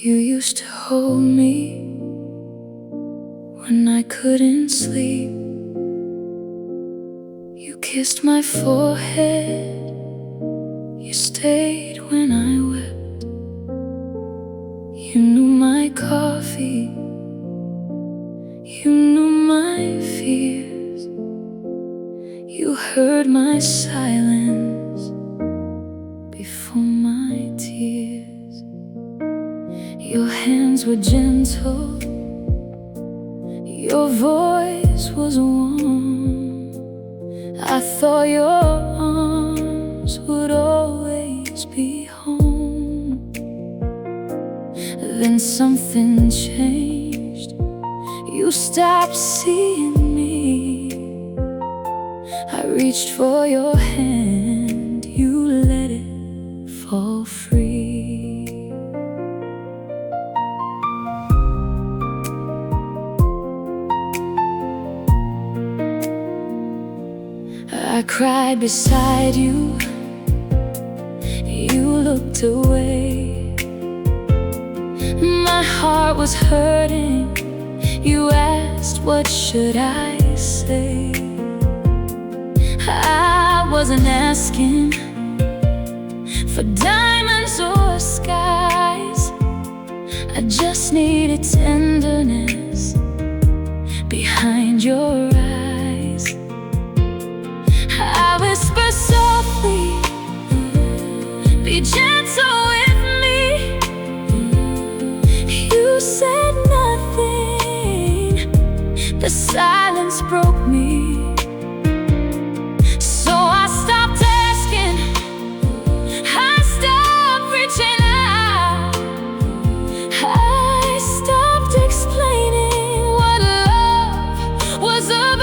You used to hold me when I couldn't sleep. You kissed my forehead. You stayed when I wept. You knew my coffee. You knew my fears. You heard my silence before my tears. Your hands were gentle. Your voice was warm. I thought your arms would always be home. Then something changed. You stopped seeing me. I reached for your hand. You let it fall free. I cried beside you. You looked away. My heart was hurting. You asked, what should I say? I wasn't asking for diamonds or skies. I just needed tenderness behind your eyes. I whisper softly, be gentle with me. You said nothing. The silence broke me. So I stopped asking. I stopped reaching out. I stopped explaining what love was about.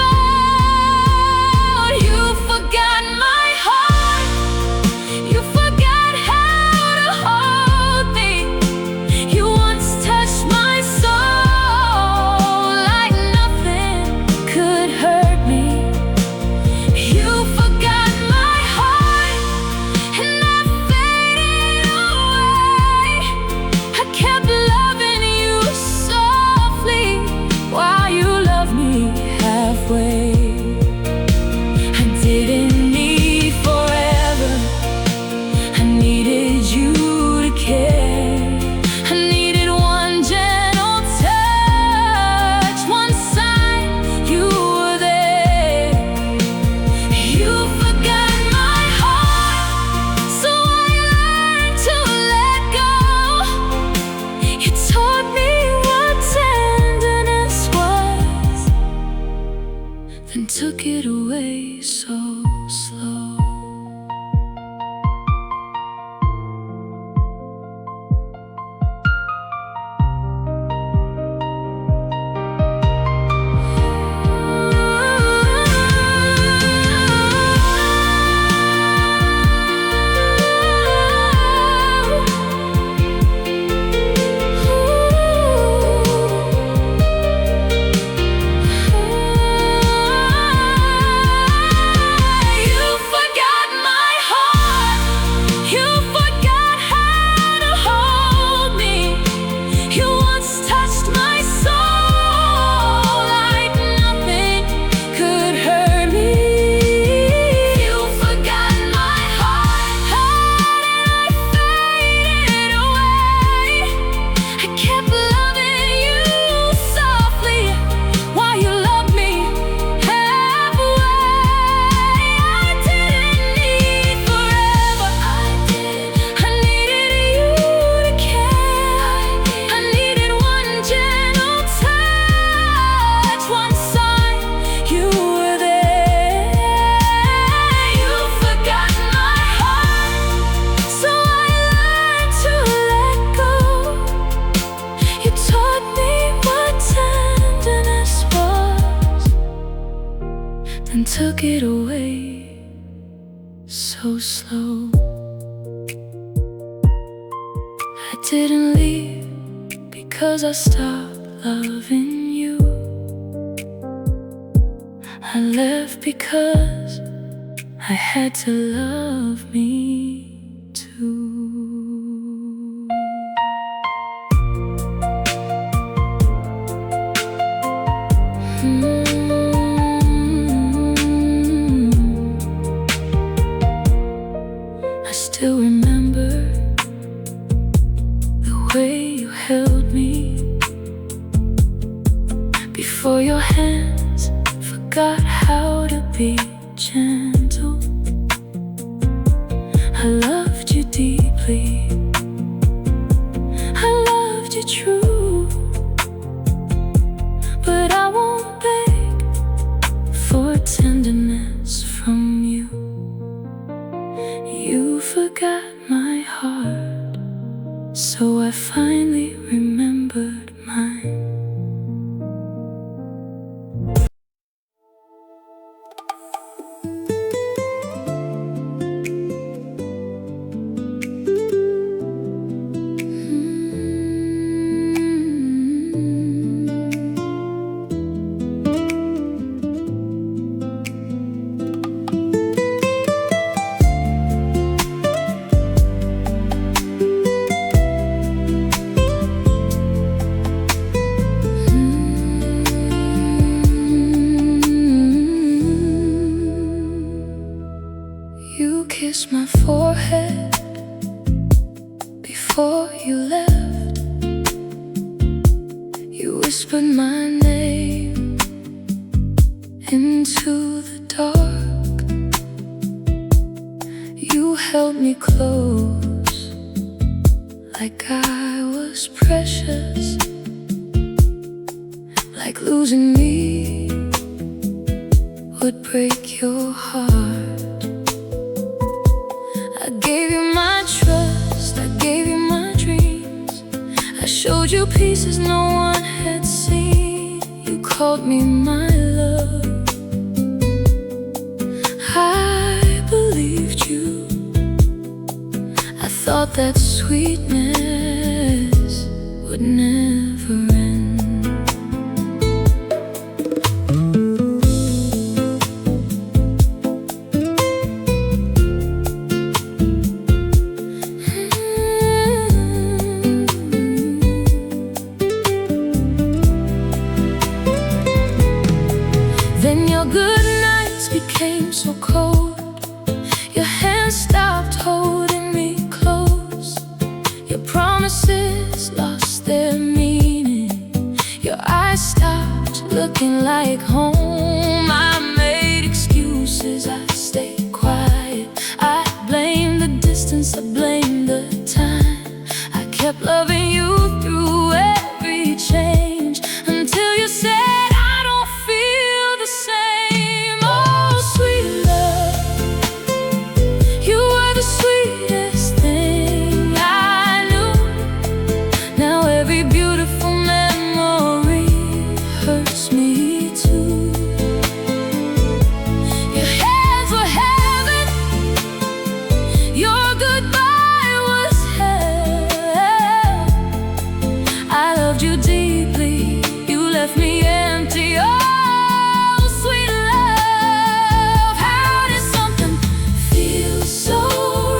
I didn't need forever. I needed you to care. I needed one gentle touch, one sign you were there. You forgot my heart, so I learned to let go. You taught me what tenderness was, then took it away so slow. And took it away so slow. I didn't leave because I stopped loving you. I left because I had to love me too. remember the way you held me before your hands forgot how to be gentle. I loved you deeply, I loved you true, but I won't beg for tenderness from you. You forgot my heart, so I finally remembered mine. You kissed my forehead before you left. You whispered my name into the dark. You held me close like I was precious, like losing me would break your heart. I gave you my trust, I gave you my dreams, I showed you pieces no one had seen. You called me my love, I believed you. I thought that sweetness would never end. Then your good nights became so cold, your hands stopped holding me close, your promises lost their meaning, your eyes stopped looking like home. I made excuses, I stayed quiet, I blamed the distance, I blamed the time. I kept loving you through every change until you said you deeply, you left me empty. Oh, sweet love, how did something feel so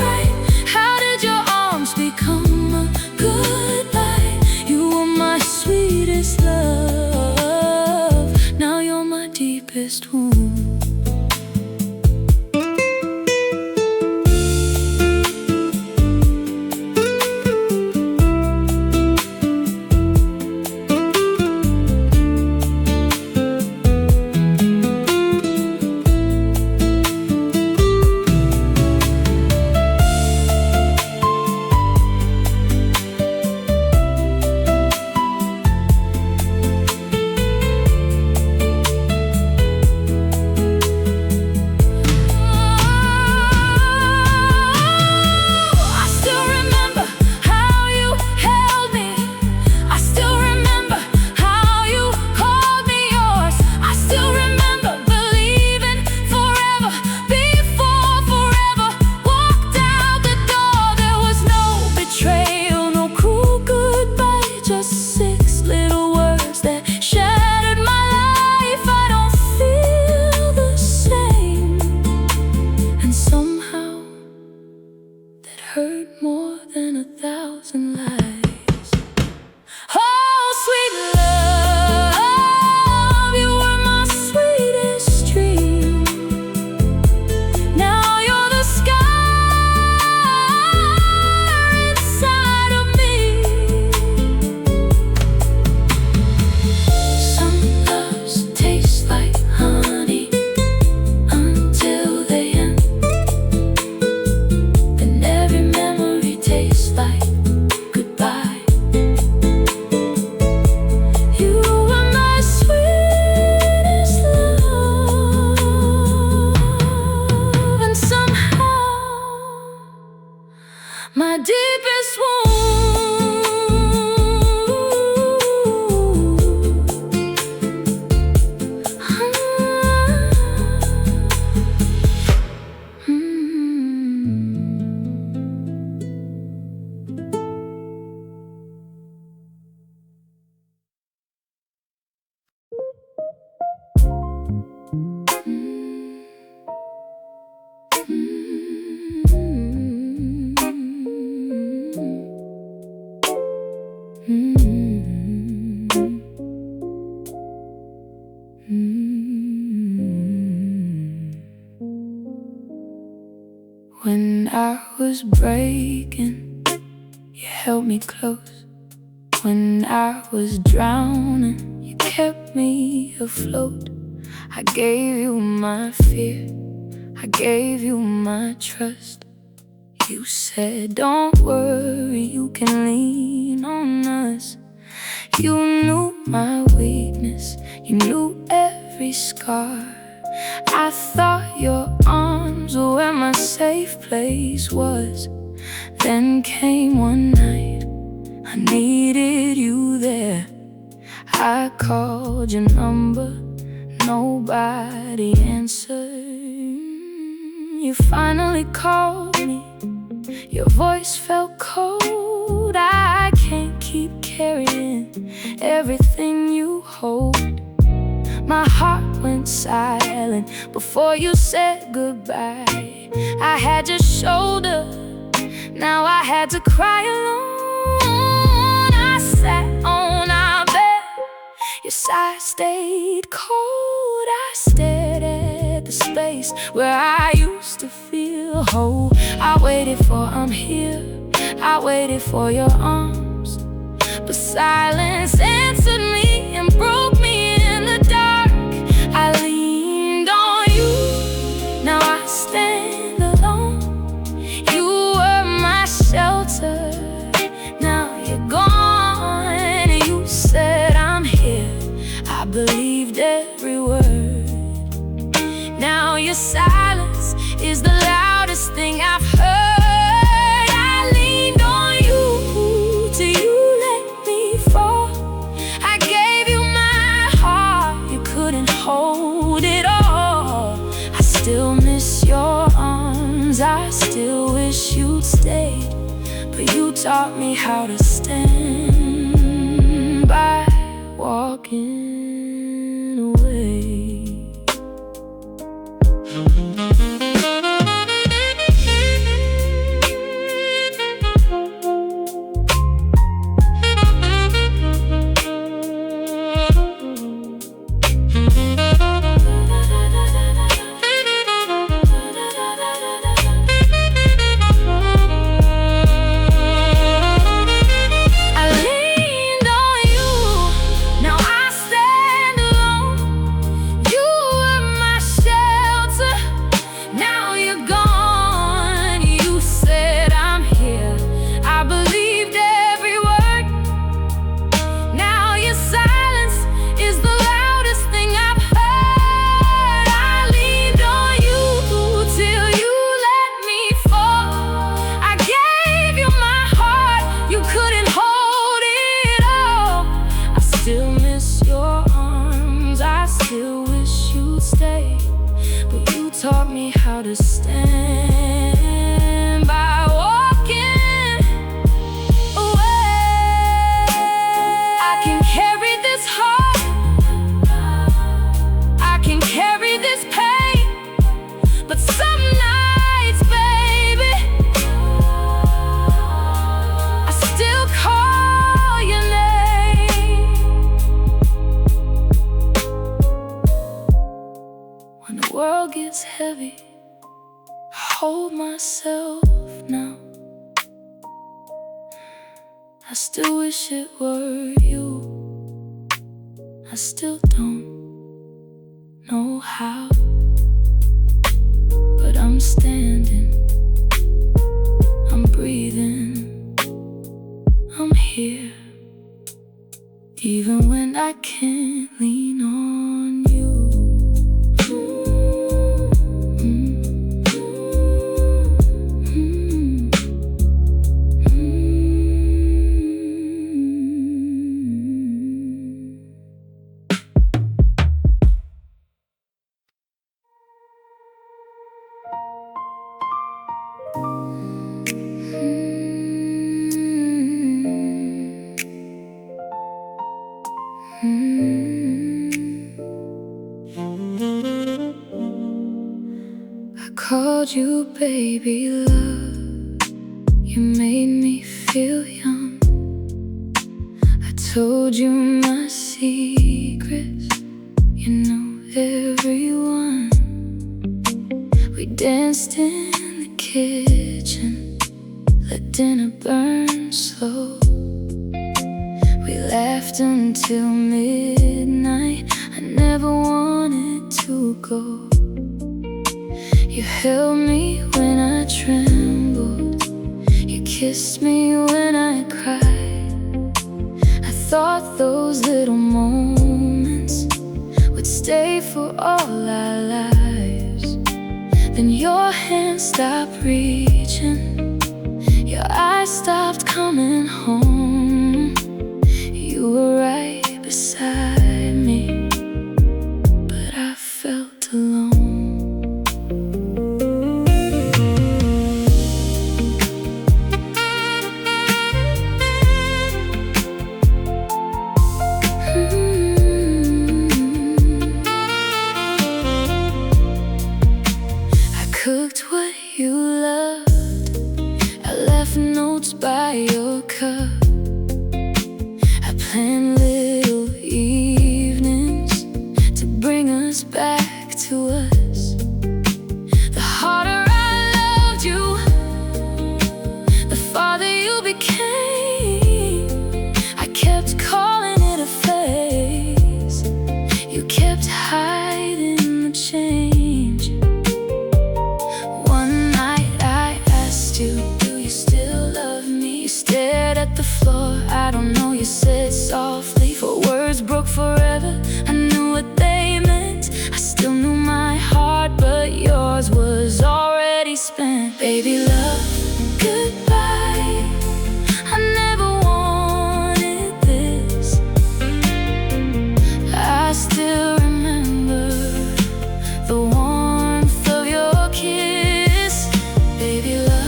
right? How did your arms become a goodbye? You were my sweetest love, now you're my deepest wound. Hurt more than 1,000 lies. Oh, sweet love, you were my sweetest dream. Now you're the sky my deepest wound. When I was breaking, you held me close. When I was drowning, you kept me afloat. I gave you my fear, I gave you my trust. You said, don't worry, you can lean on us. You knew my weakness, you knew every scar. I thought your arms were where my safe place was. Then came one night, I needed you there. I called your number, nobody answered. You finally called me, your voice felt cold. I can't keep carrying everything you hold. My heart went silent before you said goodbye. I had your shoulder, now I had to cry alone. I sat on our bed, your side stayed cold. I stared at the space where I used to feel whole. I waited for I'm here, I waited for your arms, but silence answered me and broke me in the dark. I leaned on you, now I stand alone. You were my shelter, now you're gone. You said I'm here, I believed every word. Now your silence is the loudest thing I've heard. I leaned on you till you let me fall. I gave you my heart, you couldn't hold it all. I still miss your arms, I still wish you'd stayed. But you taught me how to stand by walking away. Taught me how to stand by walking away. I can carry this heart, I can carry this pain, but some nights, baby, I still call your name. When the world gets heavy, I hold myself now. I still wish it were you, I still don't know how, but I'm standing, I'm breathing, I'm here, even when I can't lean on you. called you baby love. You made me feel young. I told you my secrets, you know everyone. We danced in the kitchen, let dinner burn slow. We laughed until midnight, I never wanted to go. You held me when I trembled, you kissed me when I cried. I thought those little moments would stay for all our lives. Then your hand stopped reaching, your eyes stopped coming home. You were right beside me, but I felt alone. Cooked what you loved, I left notes by your cup. I planned little evenings to bring us back to us. The harder I loved you, the farther you became. I kept calling it a phase, you kept hiding the change. Do you still love me? You stared at the floor, I don't know, you said softly. 4 words broke forever, I knew what they meant. I still knew my heart, but yours was already spent. Baby love, goodbye, I never wanted this. I still remember the warmth of your kiss. Baby love,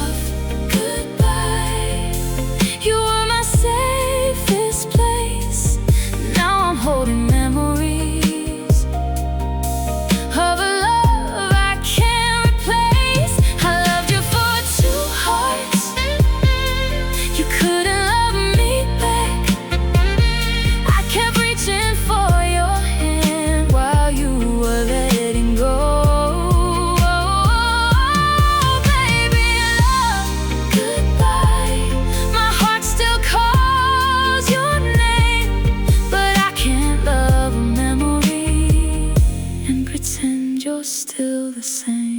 holding memories of a love I can't replace. I loved you for 2 hearts, you couldn't love me back. I kept reaching for your hand while you were letting go. Baby love, goodbye, my heart still calls your name, but I can't love a memory and pretend you're still the same.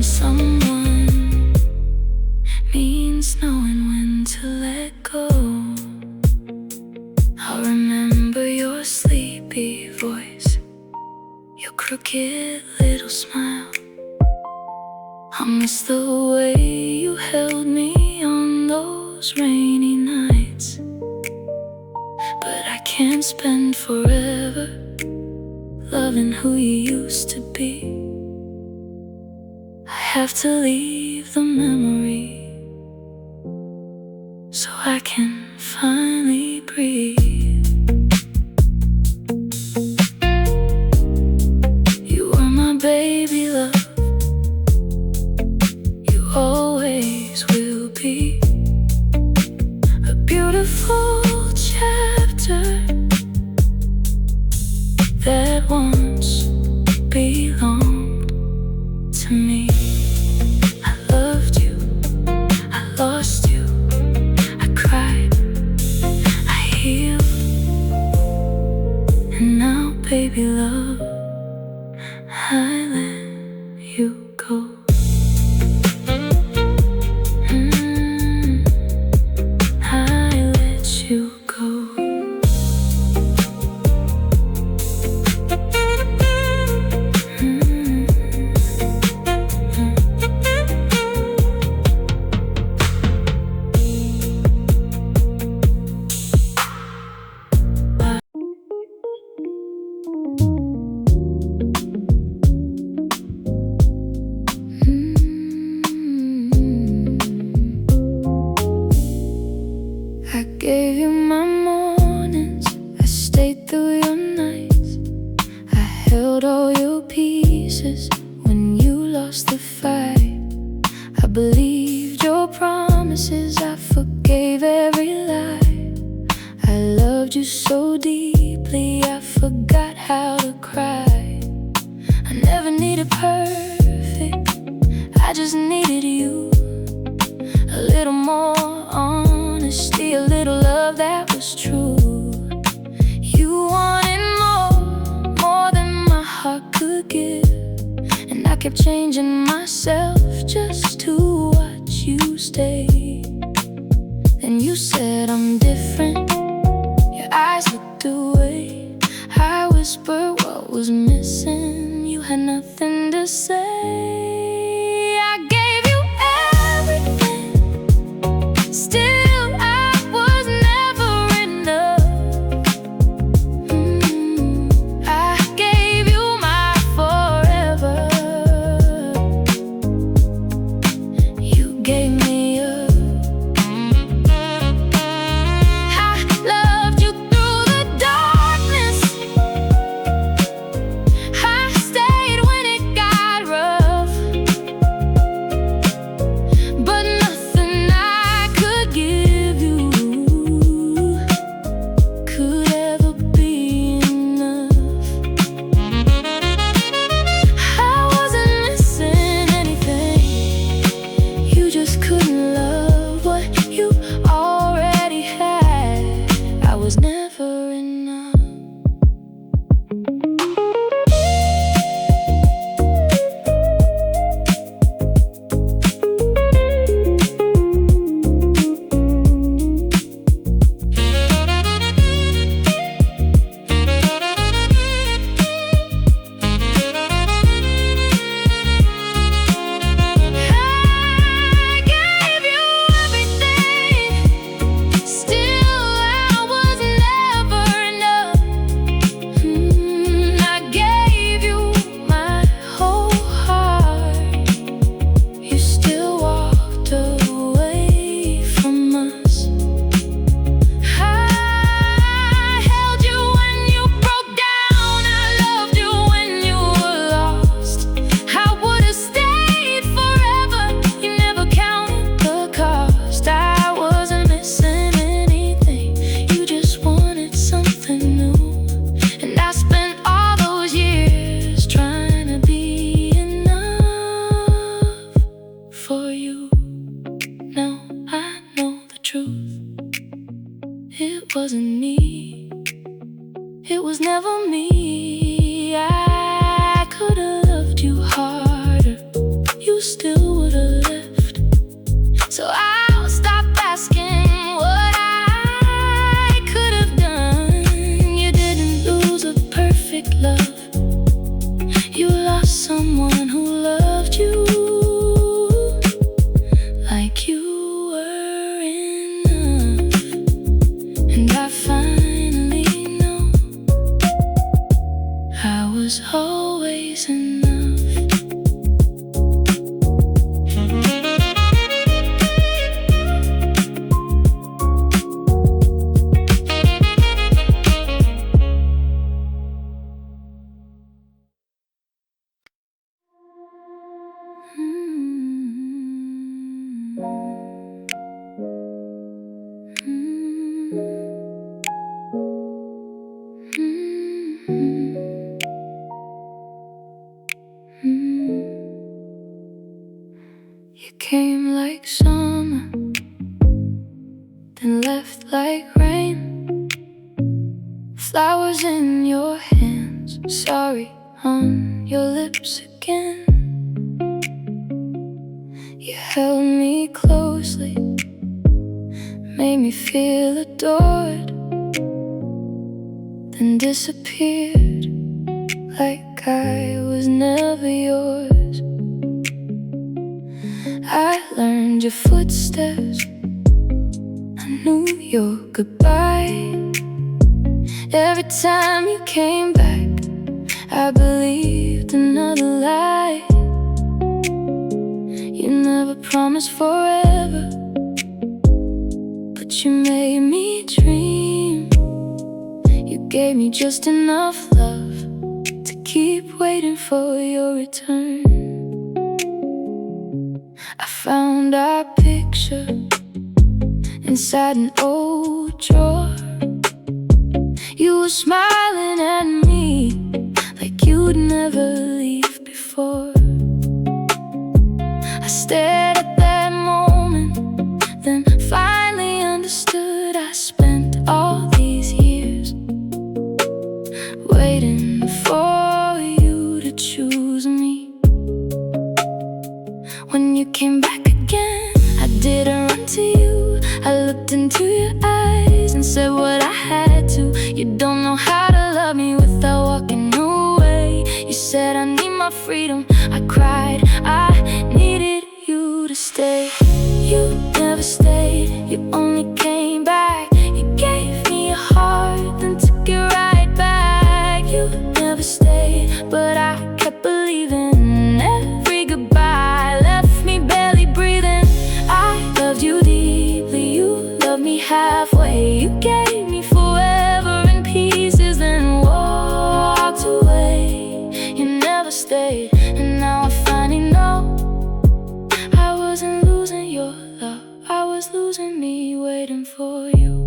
Someone means knowing when to let go. I'll remember your sleepy voice, your crooked little smile. I'll miss the way you held me on those rainy nights, but I can't spend forever loving who you used to be. I have to leave the memory so I can find finally breathe. You are my baby love, you always will be a beautiful chapter that once belonged to me. I loved you, I lost you, I cried, I healed, and now, baby love, I let you go. I let you go. I gave you my mornings, I stayed through your nights, I held all your pieces when you lost the fight. I believed your promises, I forgave every lie. I loved you so deeply, I forgot how to cry. I never needed perfect, I just needed you. A little more honesty, a little love that was true. You wanted more than my heart could give, and I kept changing myself just to watch you stay. Then you said I'm different, your eyes looked away. I whispered what was missing, you had nothing to say. I gave you everything, still I was never enough. I gave you my forever, you gave me up. I loved you through the darkness, I stayed when it got rough, but nothing I could give you could ever be enough. I wasn't missing anything, you just couldn't love what you already had. I was never enough. I gave you everything, still I was never enough. I gave you my whole heart, you still walked away from us. I held you when you broke down, I loved you when you were lost. I would have stayed forever, you never counted the cost. I wasn't missing anything, you just wanted something new. And I spent all those years trying to be enough for you. Now I know the truth, it wasn't me, it was never me. I could've loved you harder, you still would've left. So I'll stop asking what I could've done. You didn't lose a perfect love, you lost someone who loved you like you were enough. And I finally know I was always enough. Flowers in your hands, sorry on your lips again. You held me closely, made me feel adored, then disappeared like I was never yours. I learned your footsteps, I knew your goodbye. Every time you came back, I believed another lie. You never promised forever, but you made me dream. You gave me just enough love to keep waiting for your return. I found our picture inside an old drawer. You were smiling at me like you'd never leave before. I stared at that moment, then finally understood. I spent all these years waiting for you to choose me. When you came back again, I didn't run to you. I looked into your eyes and said what I had to. You don't know how to love me without walking away. You said I need my freedom. I cried, I needed you to stay. You never stayed, you only came back. You gave me a heart, then took it right back. You never stayed, but I kept believing. Every goodbye left me barely breathing. I loved you deeply, you loved me halfway. You gave me forever in pieces, then walked away. You never stayed, and now I finally know I wasn't losing your love, I was losing me waiting for you.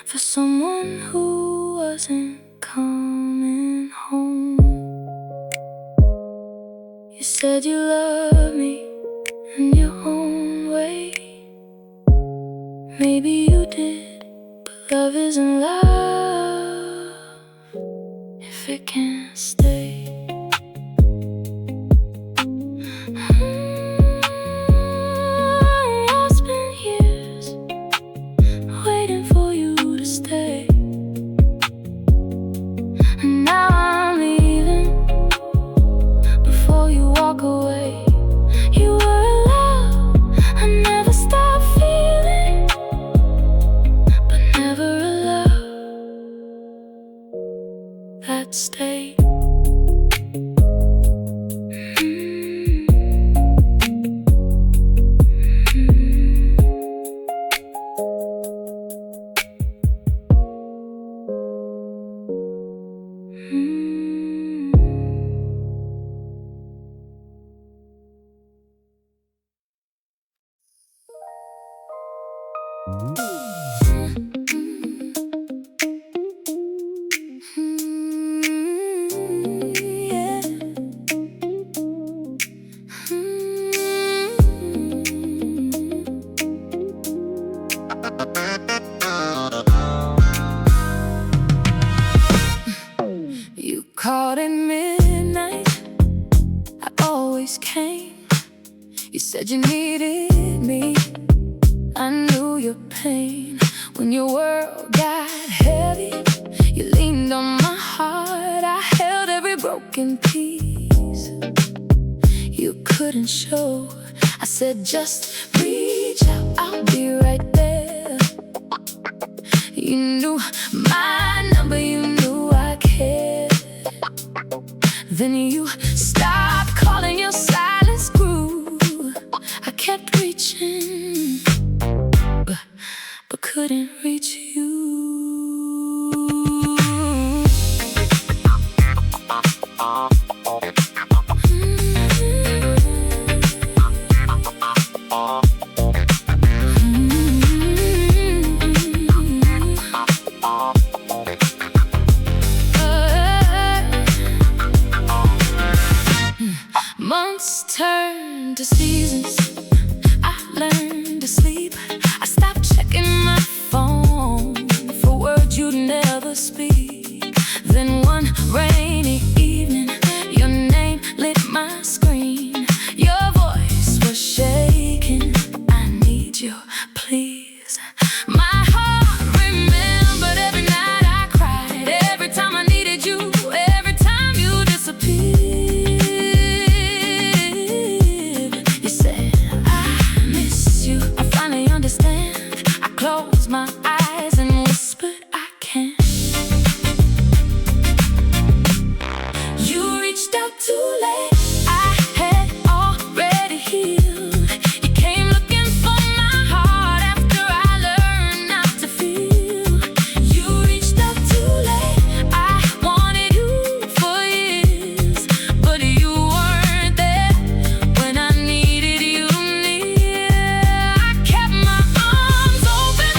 For someone who wasn't coming home. You said you loved me in your own way. Maybe you did, but love isn't love if it can't stay. Stay. You called at midnight, I always came. You said you needed me, I knew your pain. When your world got heavy, you leaned on my heart. I held every broken piece you couldn't show. I said, just reach out, I'll be right there. You knew my number, you knew I cared. Then you stopped calling, your silence grew. I kept reaching, but couldn't reach you. Months turned to seasons. I learned to sleep. I stopped checking my phone for words you'd never speak. Then one rainy evening, your name lit my screen. Your voice was shaking. I need you, please. My heart remembered every night I cried, every time I needed you, every time you disappeared. Closed my eyes and whispered, I can't. You reached out too late. I had already healed. You came looking for my heart after I learned not to feel. You reached out too late. I wanted you for years, but you weren't there when I needed you near. I kept my arms open,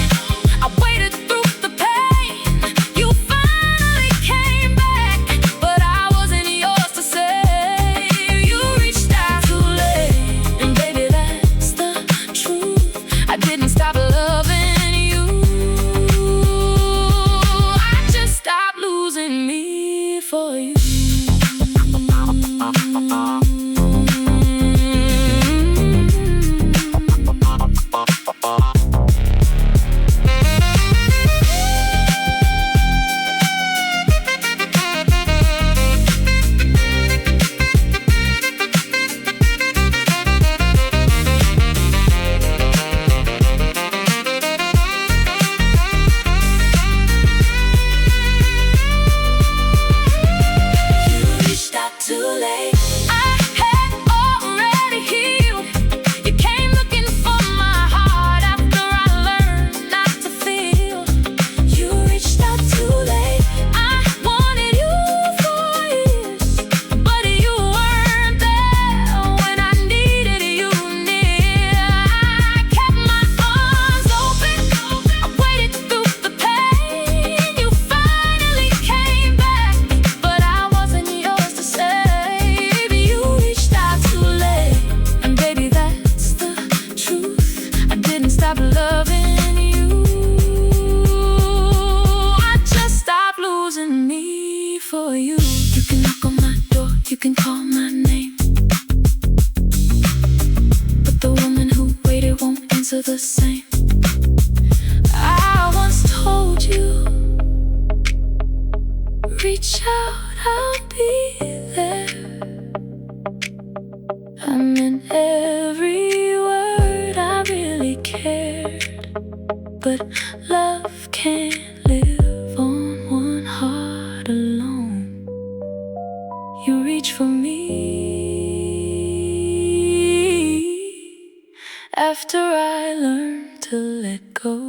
I waited through the pain. You finally came back, but I wasn't yours to save. You reached out too late, and baby, that's the truth. I didn't stop loving you, I just stopped losing me for you. Stop loving you, I just stopped losing me for you. You can knock on my door, you can call my name, but the woman who waited won't answer the same. I once told you, reach out, I'll be there. I meant every word, I really cared. But love can't live on one heart alone. You reach for me after I learned to let go.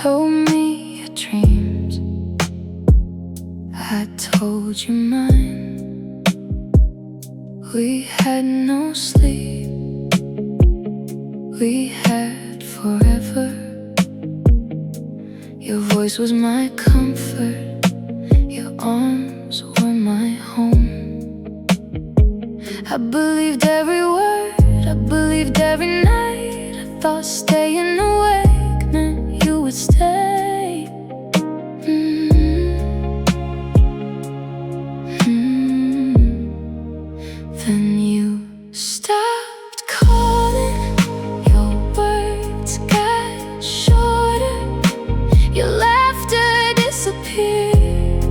told me your dreams, I told you mine. We had no sleep, we had forever. Your voice was my comfort, your arms were my home. I believed every word, I believed every night. I thought staying awake meant you would stay. Then you stopped calling, your words got shorter, your laughter disappeared,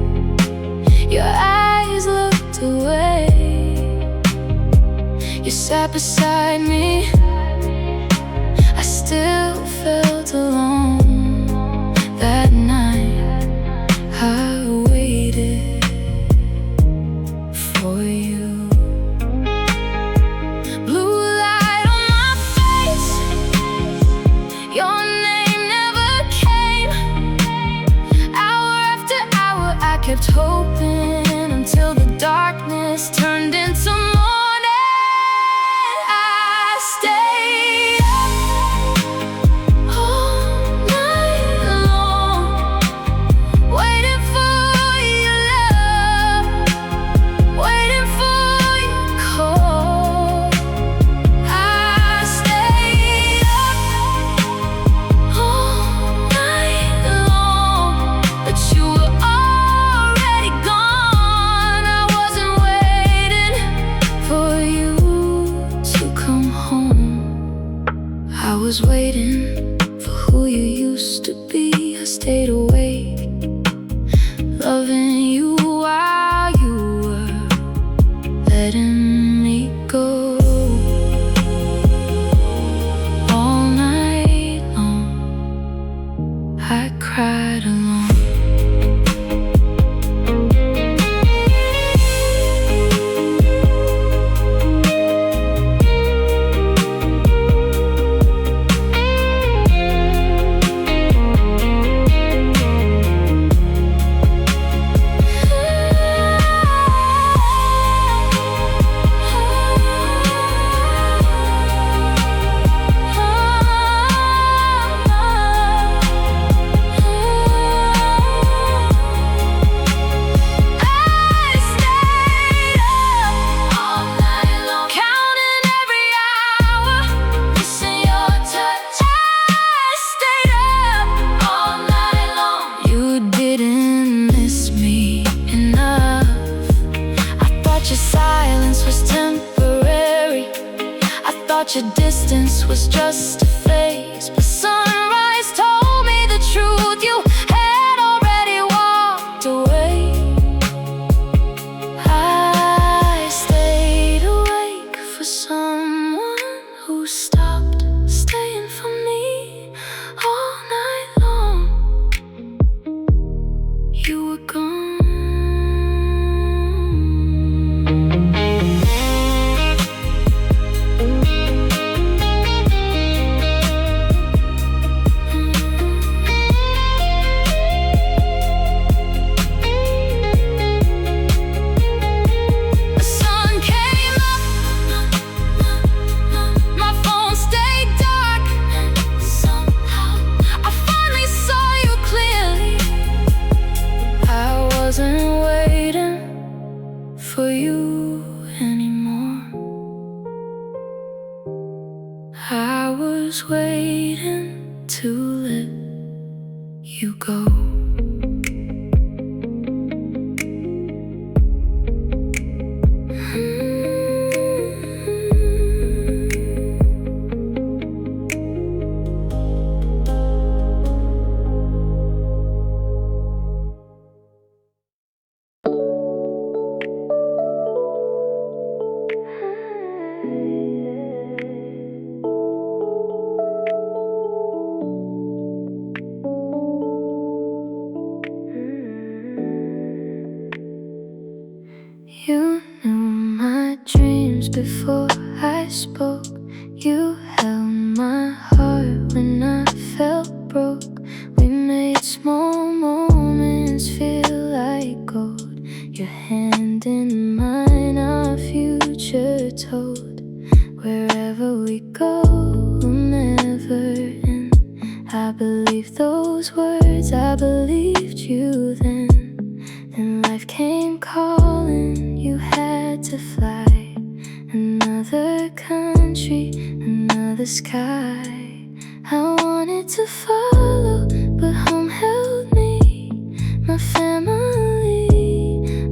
your eyes looked away. You sat beside me, I still felt alone. That night I waited for you. Blue light on my face, your name never came. Hour after hour I kept hoping, until the darkness turned into morning. I was waiting for who you used to be. I stayed awake, loving you while you were letting me go. All night long I cried alone. Your silence was temporary, I thought your distance was just a phase. But sunrise told me the truth, you had already walked away. I stayed awake for someone who stopped staying for me. All night long you were gone. Wasn't waiting for you anymore. I was waiting to let you go. You knew my dreams before I spoke. You held my heart when I felt broke. We believed those words, I believed you then. Then life came calling, you had to fly. Another country, another sky. I wanted to follow, but home held me. My family,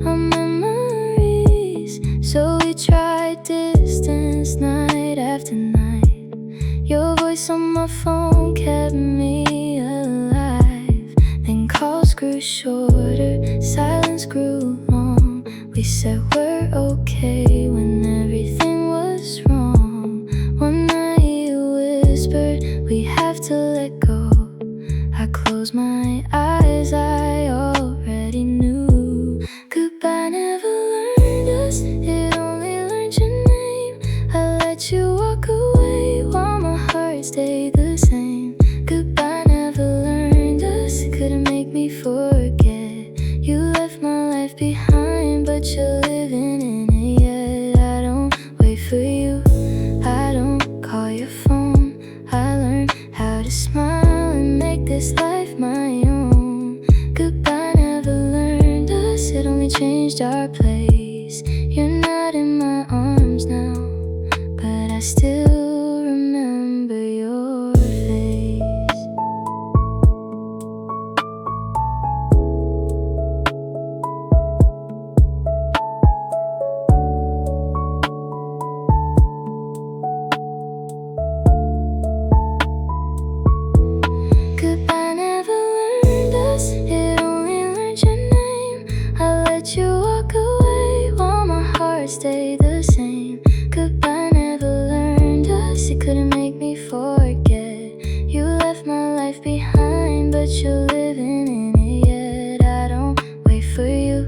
our memories. So we tried distance night after night. Your voice on my phone kept me alive. Then calls grew shorter, silence grew long. We said we're okay when everything was wrong. One night you whispered, we have to let go. I closed my eyes, I already knew. Goodbye never learned us, it only learned your name. I let you walk away while my heart stayed the same. Goodbye never learned us, it couldn't make me forget. You left my life behind, but you're living in it yet. I don't wait for you, I don't call your phone. I learned how to smile and make this life my own. Goodbye never learned us, it only changed our place. You're not in my arms now, but I still remember your face. Goodbye never learned us, it only learned your name. I let you walk away while my heart stayed the same. Goodbye never learned us, it couldn't make me forget. You left my life behind, but you're living in it yet. I don't wait for you,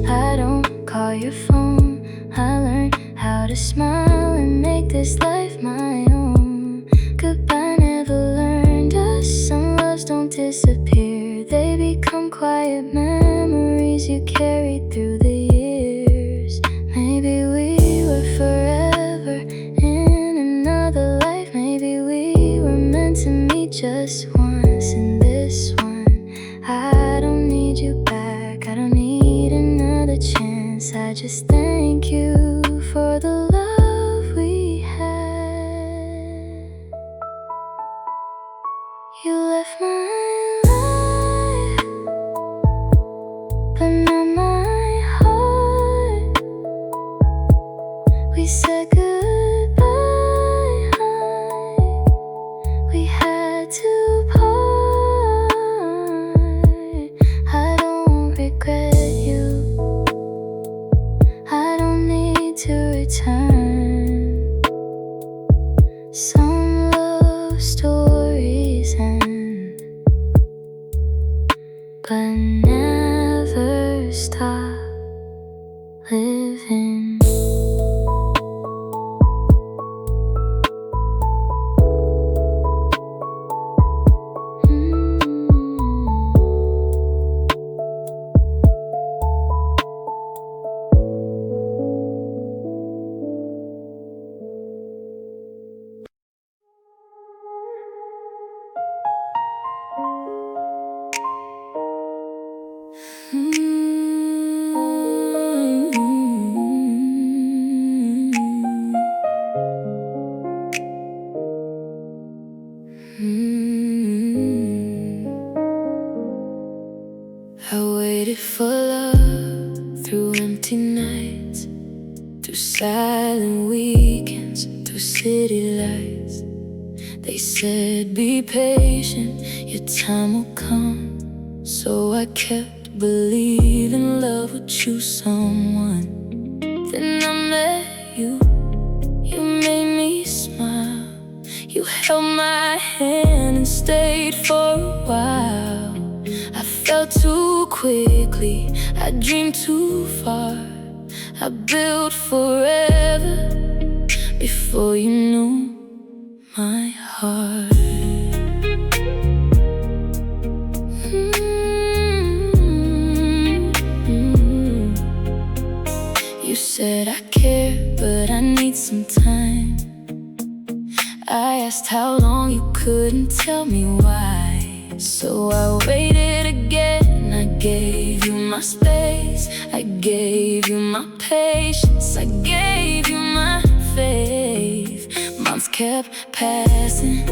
I don't call your phone. I learned how to smile and make this life my own. Goodbye never learned us, some loves don't disappear. They become quiet memories you carried through the years. Maybe we were forever in another life. Maybe we were meant to meet just once in this one. I don't need you back, I don't need another chance. I just thank you for the love we had. You left my life, but not my heart. We said goodbye, we had to part. I don't regret you, I don't need to return. Some love stories end, but never stop living. I waited for love through empty nights, through silent weekends, through city lights. They said be patient, your time will come. So I kept believing love would choose someone. Then I met you, you made me smile. You held my hand and stayed for a while. I fell too quickly, I dreamed too far. I built forever before you knew my heart. You said I care, but I need some time. I asked how long, you couldn't tell me why. So I waited again. I gave you my space, I gave you my patience, I gave you my faith. Months kept passing,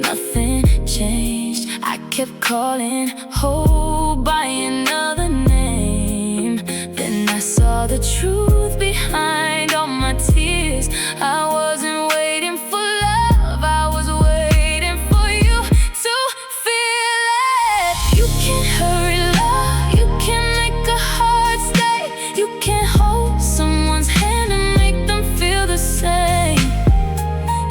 nothing changed. I kept calling hope by another name. Then I saw the truth behind all my tears. I wasn't waiting for love, I was waiting for you to feel it. You can't hurry love, you can't make a heart stay. You can't hold someone's hand and make them feel the same.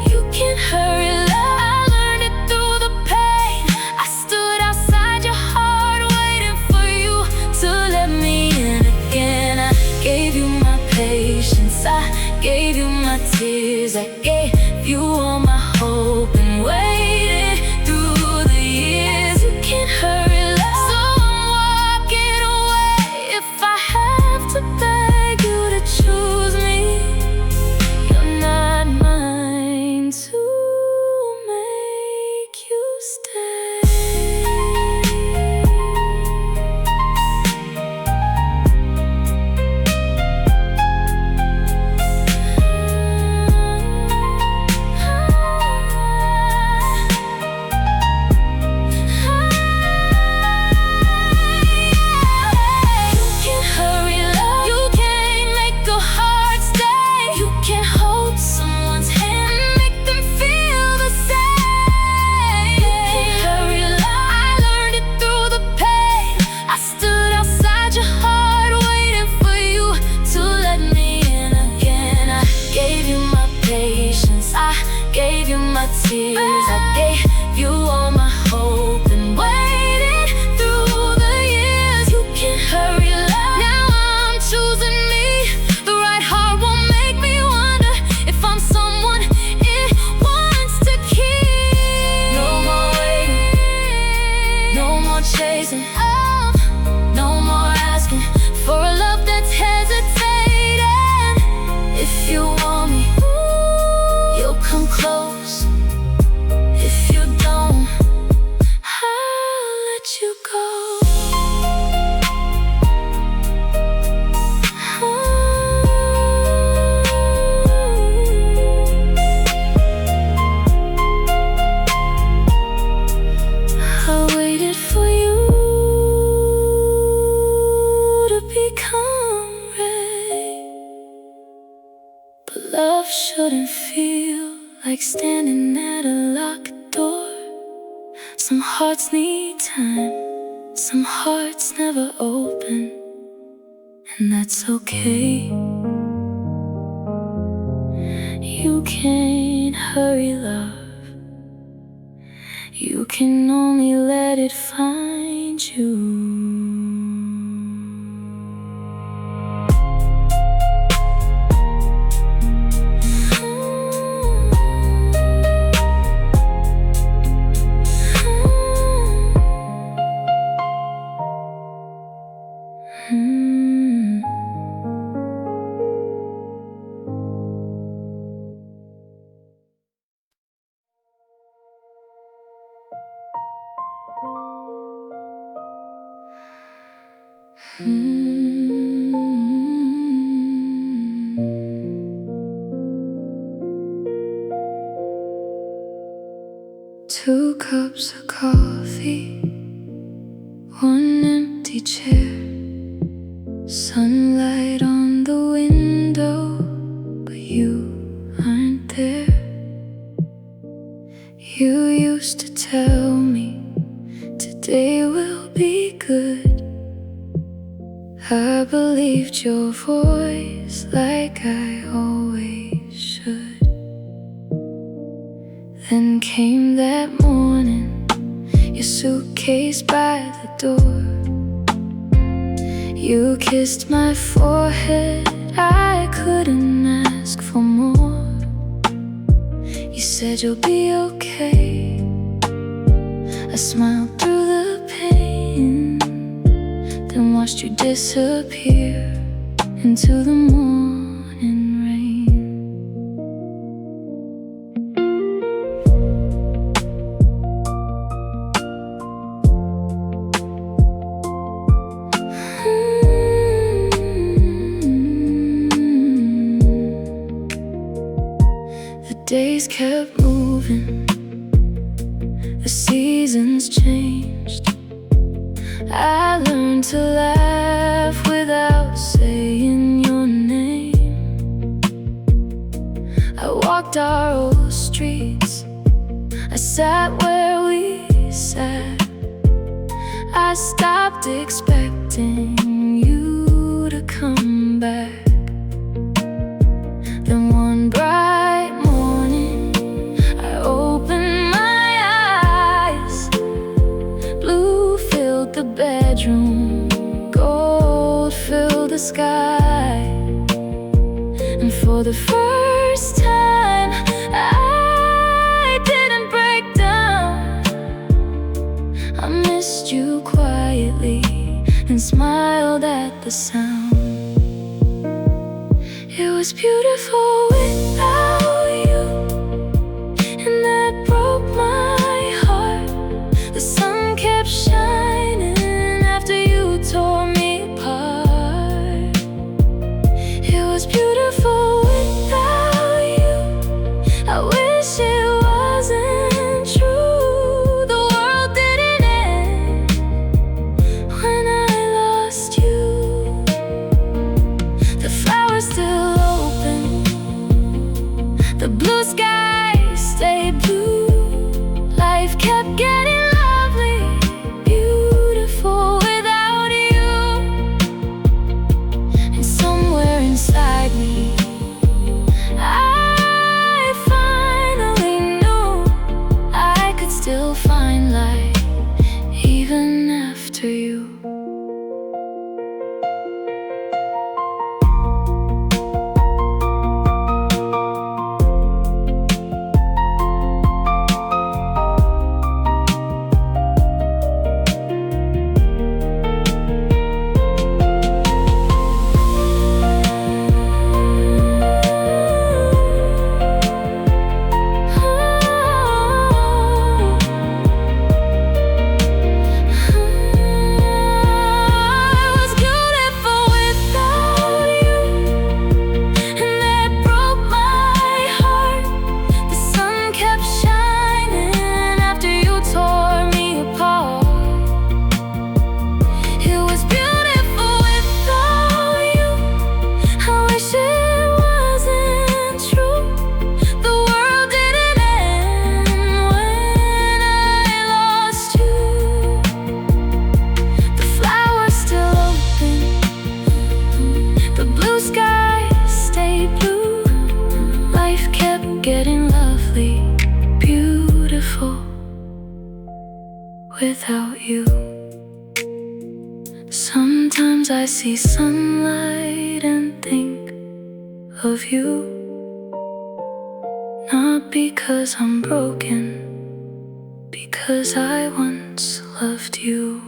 You can't hurry love, I learned it through the pain. I stood outside your heart waiting for you to let me in again. I gave you my patience, I gave you my tears, I gave you all my hope and waited through the years. You can't hurry love, so I'm walking away. If I have to beg you to choose me, you're not mine to make you stay. Tears, I gave you all my hope and waited through the years. You can't hurry love, now I'm choosing me. The right heart won't make me wonder if I'm someone it wants to keep. No more waiting, no more chasing, oh, no more asking for a love that's hesitating. If you want me, you'll come close. You go. I waited for you to become ready, but love shouldn't feel like standing at a locked door. Some hearts need time, some hearts never open, and that's okay. You can't hurry love, you can only let it find you. Two cups of coffee, one empty chair, sunlight on the window, but you aren't there. You used to tell me today will be good. I believed your voice like I always should. Then came that morning, your suitcase by the door. You kissed my forehead, I couldn't ask for more. You said you'll be okay. I smiled through the pain, then watched you disappear into the morning rain. days kept moving, the seasons changed. I learned to laugh without saying your name. I walked our old streets, I sat where we sat. I stopped expecting you to come back. Then one bright morning, I opened my eyes. Blue filled the bedroom, gold filled the sky. And for the first time, I didn't break down. I missed you quietly and smiled at the sound. It was beautiful without you, and that broke my heart. The sun kept shining after you tore me apart. It was beautiful without you. I wish it wasn't true. The world didn't end when I lost you. The flowers still open, the blue sky stayed blue. Life kept getting lovely, beautiful without you. And somewhere inside me, I finally knew I could still find light even after you. Getting lovely, beautiful without you. Sometimes I see sunlight and think of you. Not because I'm broken, because I once loved you.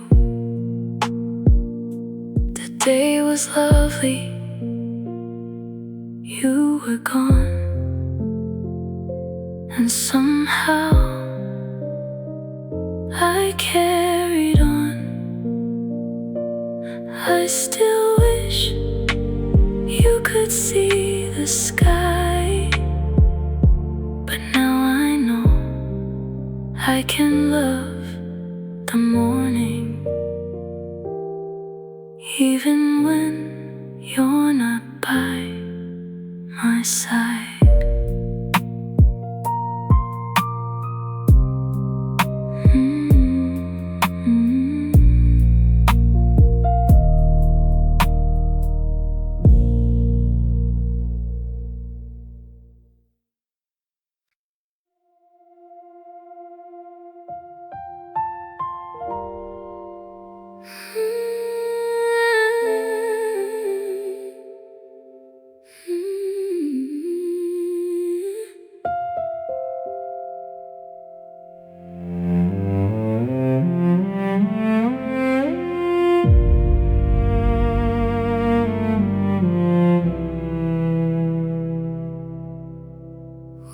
The day was lovely, you were gone. And somehow I carried on. I still wish you could see the sky, but now I know I can love the morning, even when you're not by my side.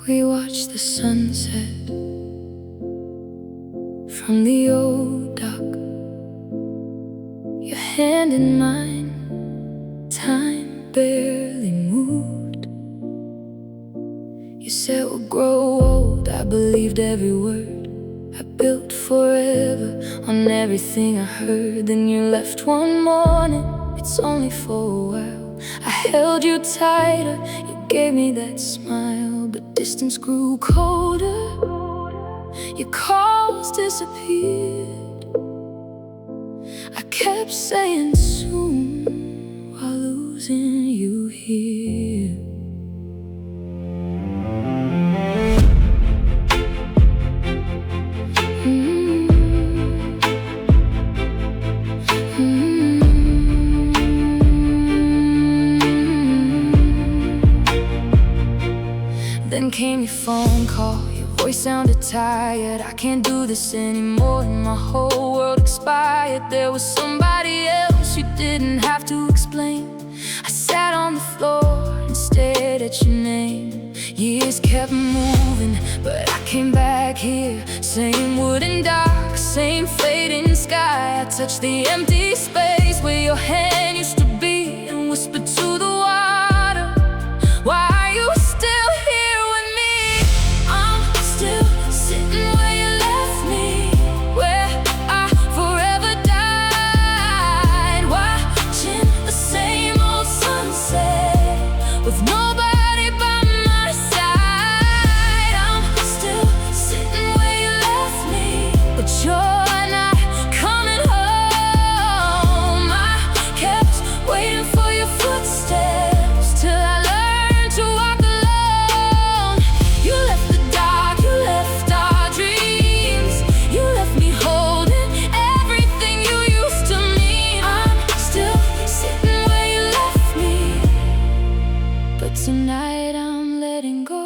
We watched the sunset from the old dock, your hand in mine, time barely moved. You said we'll grow every word. I built forever on everything I heard. Then you left one morning, it's only for a while. I held you tighter, you gave me that smile. But distance grew colder, your calls disappeared. I kept saying soon while losing you here. Then came your phone call, your voice sounded tired. I can't do this anymore, and my whole world expired. There was somebody else, you didn't have to explain. I sat on the floor and stared at your name. Years kept moving, but I came back here. Same wood and dark, same fading sky. I touched the empty space where your hand used to be, and whispered to the water, why are you still here with me? I'm still sitting where you left me, where I forever died, watching the same old sunset with nobody by my side. I'm still sitting where you left me, but you're not coming home. I kept waiting for your footsteps till I learned to walk alone. You left the dark, you left our dreams, you left me holding everything you used to mean. I'm still sitting where you left me, but tonight I'm letting go.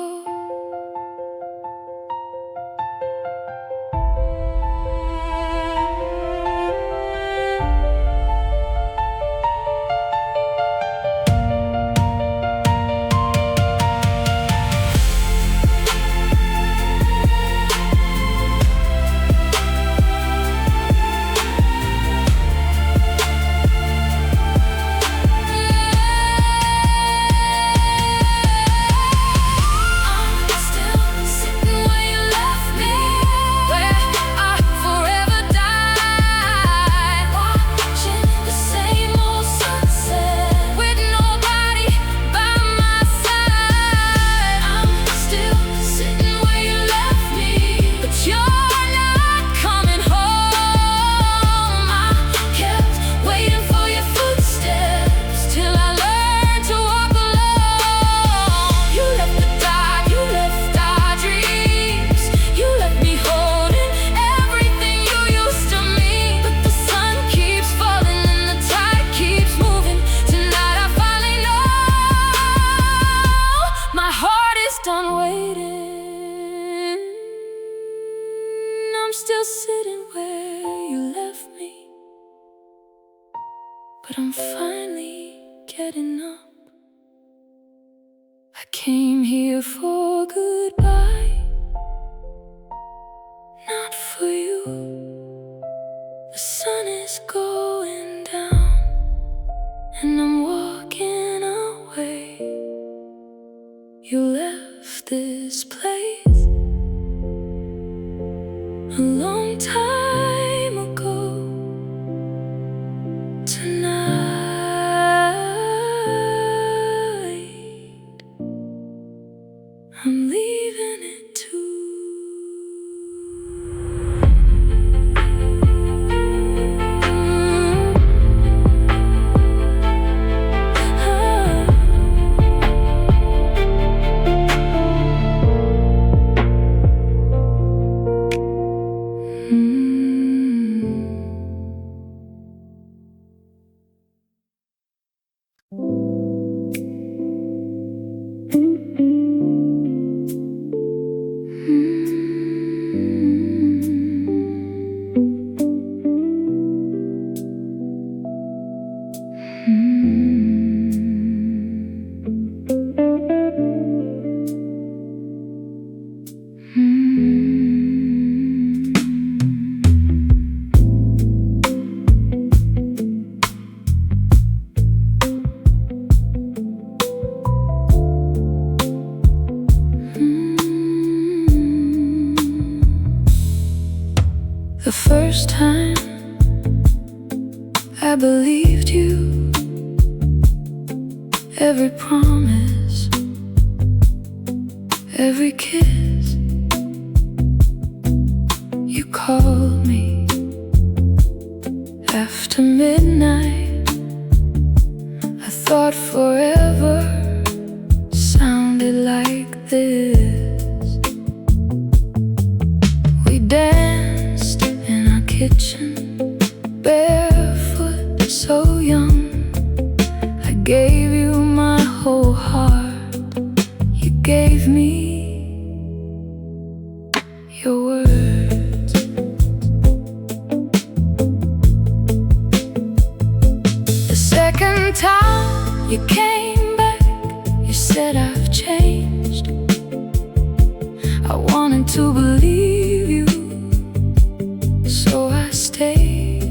Done waiting, I'm still sitting where you left me, but I'm finally getting up. I came here for goodbye, not for you. The sun is going down, and I'm walking away. You left this place a long time ago. Tonight I'm leaving it too. first time I believed you, every promise, every kiss. You called me after midnight. I thought forever sounded like this. We danced in our kitchen, barefoot, so young. I gave you my whole heart. You gave me your words. The second time you came back, you said I've changed. I wanted to believe you, so I stayed.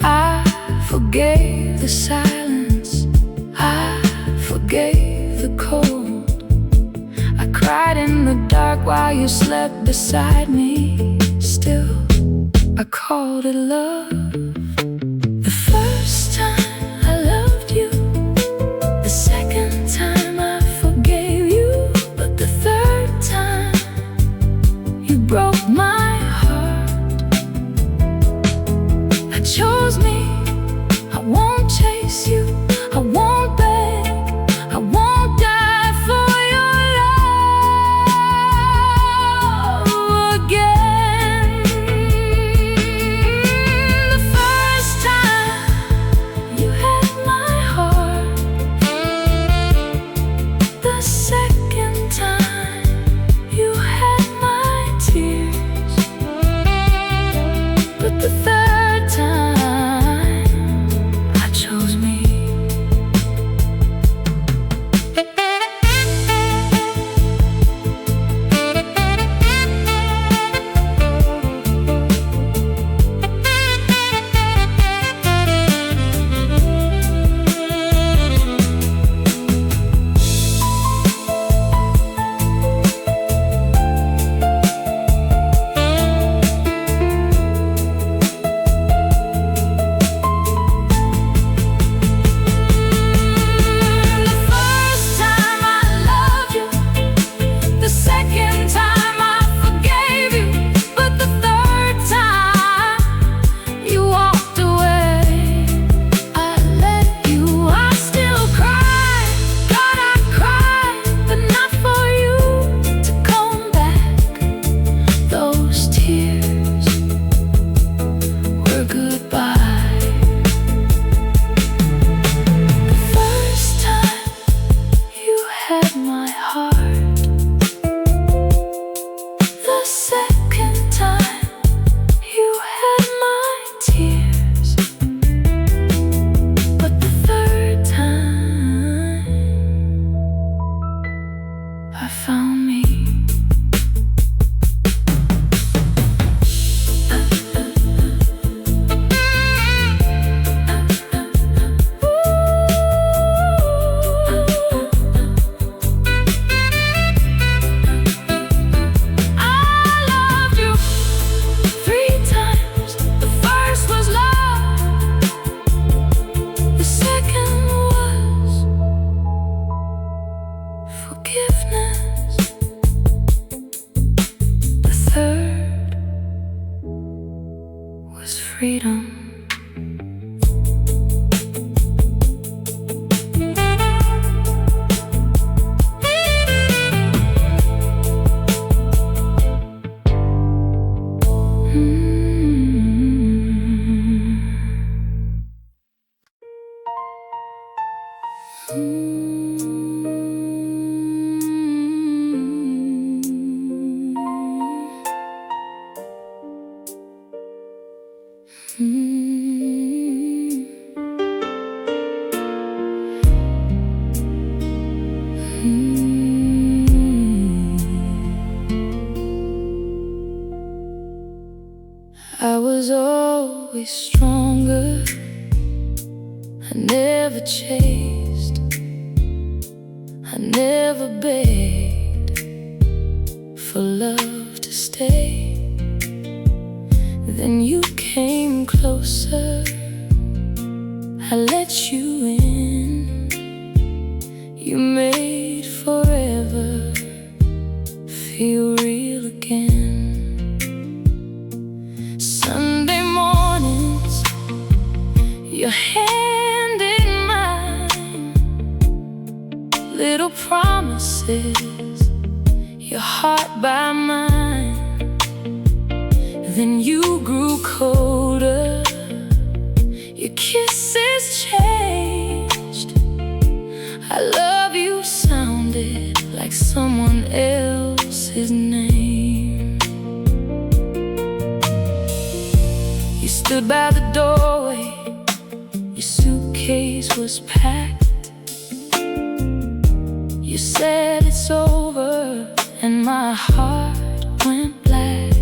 I forgave the silence, I forgave the cold. I cried in the dark while you slept beside me. Still, I called it love. The first time I loved you, the second time I forgave you, but the third time you broke my heart. I chose me, I won't chase you, I won't beg, I won't die for your love again. The first time you had my heart, the second time you had my tears, but the third time I chose me. I found me. Forgiveness. The third was freedom. I was always stronger. I never chased, I never begged for love to stay. Then you came closer, I let you in. You made forever feel real again. Sunday mornings, your hand in mine, little promises, your heart by mine. Then you grew colder, your kisses changed. I love you sounded like someone else's name. You stood by the doorway, your suitcase was packed. You said it's over, and my heart went black.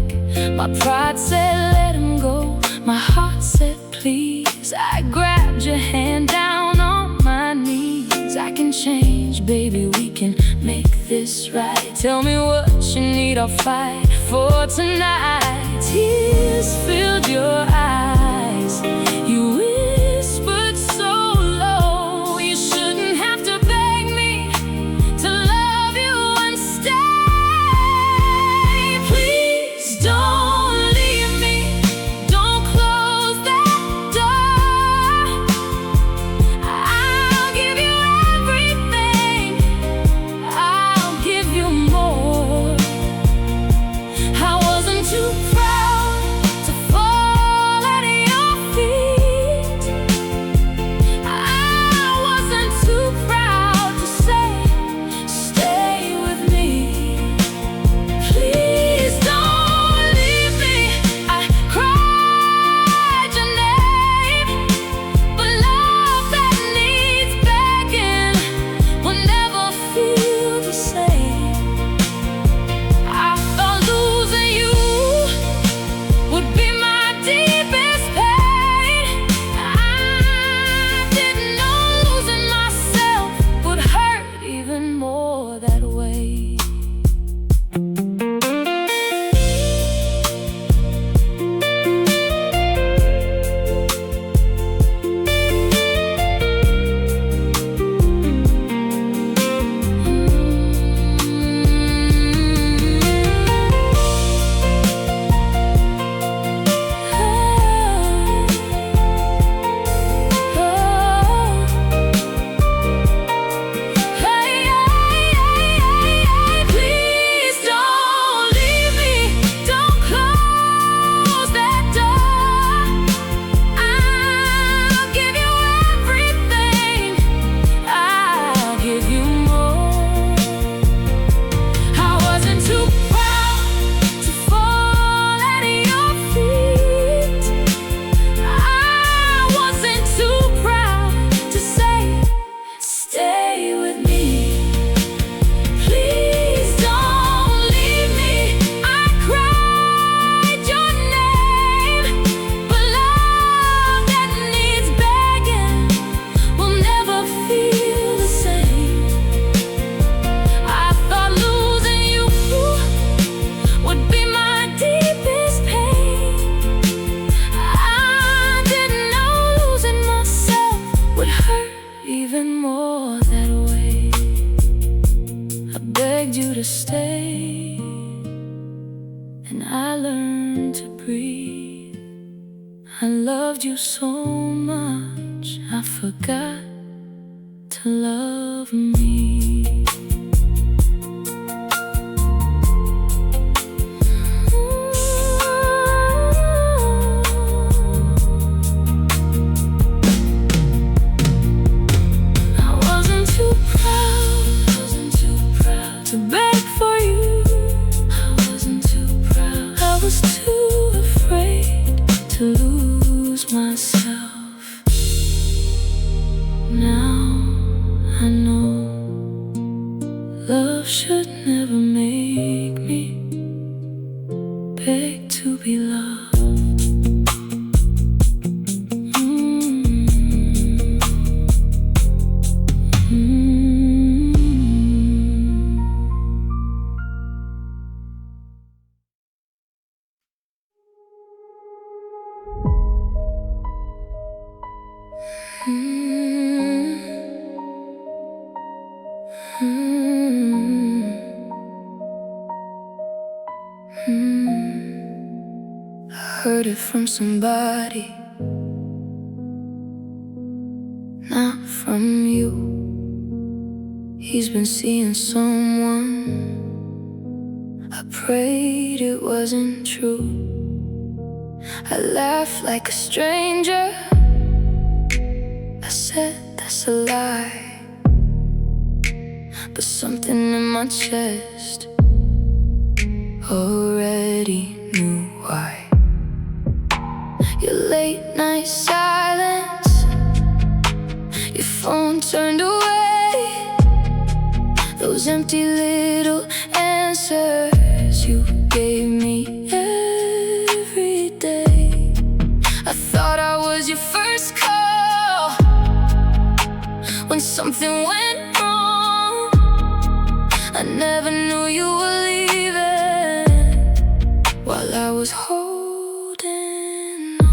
My pride said let him go, my heart said please. I grabbed your hand down on my knees. I can change, baby, we can make this right. Tell me what you need, I'll fight for tonight. Tears filled your eyes, you whispered so low. You shouldn't have to beg me to love you and stay. Please don't leave me, don't close that door. I'll give you everything, I'll give you more. I wasn't too proud to fall at your feet. I wasn't too proud to say, stay with me. Please don't leave me. I cried your name, but love that needs begging will never feel the same. I thought losing you would be my deepest pain. I didn't know losing myself would hurt even more that way. Please don't leave me, don't close that door. I'll give you everything, I'll give you more. I wasn't too proud to fall at your feet. I wasn't too proud to say, stay with me. Please don't leave me. I cried your name, but love that needs begging will never feel the same. I thought losing you would be my deepest pain. I didn't know losing myself would hurt even more that way. I begged you to stay, and I learned to breathe. I loved you so much, I forgot to love me. I wasn't too proud to beg for you. I wasn't too proud, I was too afraid to lose myself. Now I know it from somebody, not from you. He's been seeing someone. I prayed it wasn't true. I laughed like a stranger. I said that's a lie, but something in my chest already knew why. Your late night silence, your phone turned away, those empty little answers you gave me every day. I thought I was your first call when something went wrong. I never knew you were leaving while I was holding on.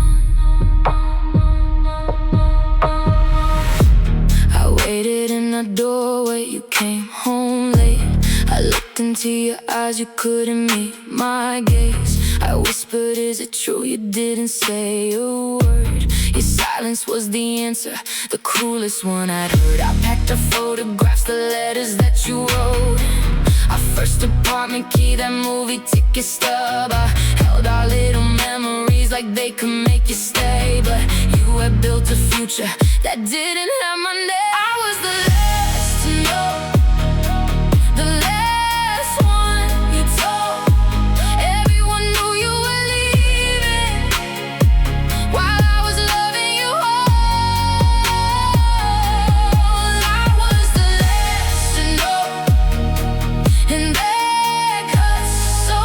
I waited in the doorway, you came home late. I looked into your eyes, you couldn't meet my gaze. I whispered, is it true? You didn't say a word. Your silence was the answer, the cruelest one I'd heard. I packed our photographs, the letters that you wrote, our first apartment key, that movie ticket stub. I held our little memories like they could make you stay, but you had built a future that didn't have my name. I was the last to know, the last one you told. Everyone knew you were leaving while I was loving you whole. I was the last to know, and that cut so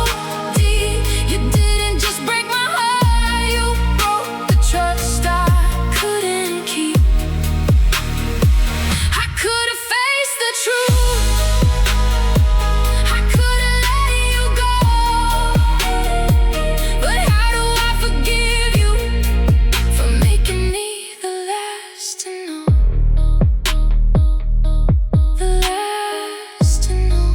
deep. You didn't just break my heart, you broke the trust I couldn't keep. I could've faced the truth, I could've let you go, but how do I forgive you for making me the last to know, the last to know,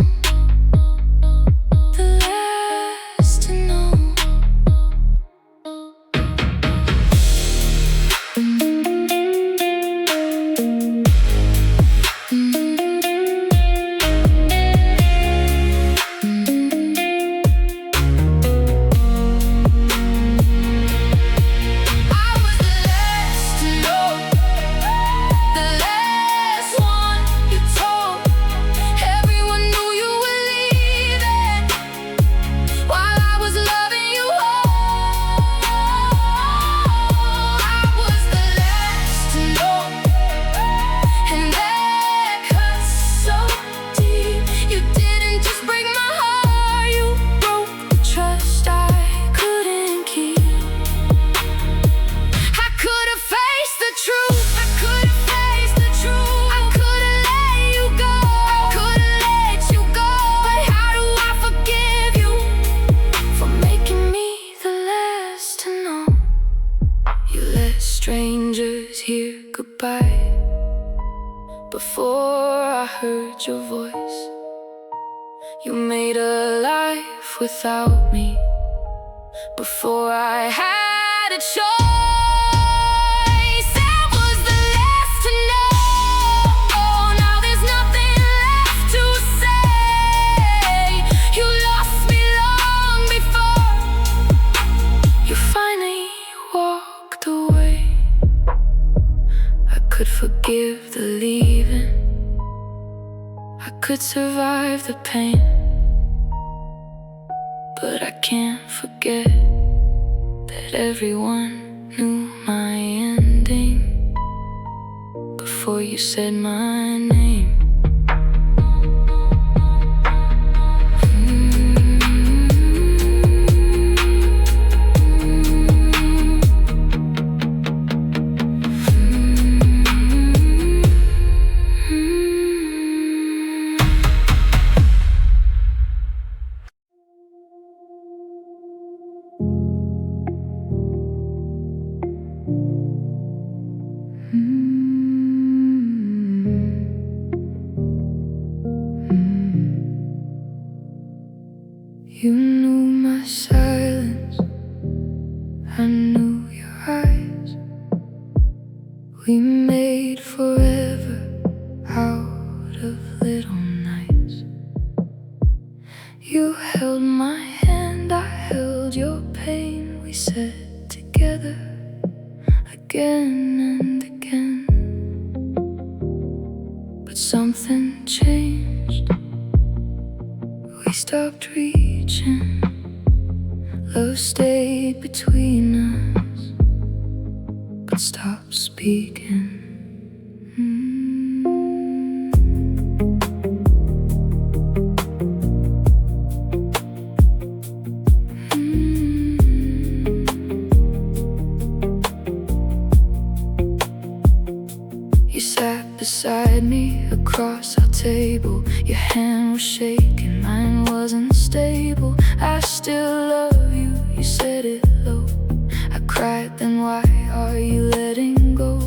the last to know. I was the last to know, the last one you told. Everyone knew you were leaving while I was loving you whole. I was the last to know, and that cut so deep. You didn't just break my heart, you broke the trust I couldn't keep. I could've faced the truth, I could've faced the truth. I could've let you go, I could've let you go, but how do I forgive you for making me the last to know? You let strangers hear goodbye before I heard your voice. You made a life without me before I had a choice. I was the last to know, now there's nothing left to say. You lost me long before you finally walked away. I could forgive the leaving, I could survive the pain, but I can't forget that everyone knew my ending before you said my name. We made forever out of little nights. You held my hand, I held your pain. We sat together again and again. But something changed. We stopped reaching. Love stayed between us, but stopped speaking. You sat beside me across our table. Your hand was shaking, mine wasn't stable. I still love you, you said it low. I cried, then why are you letting go?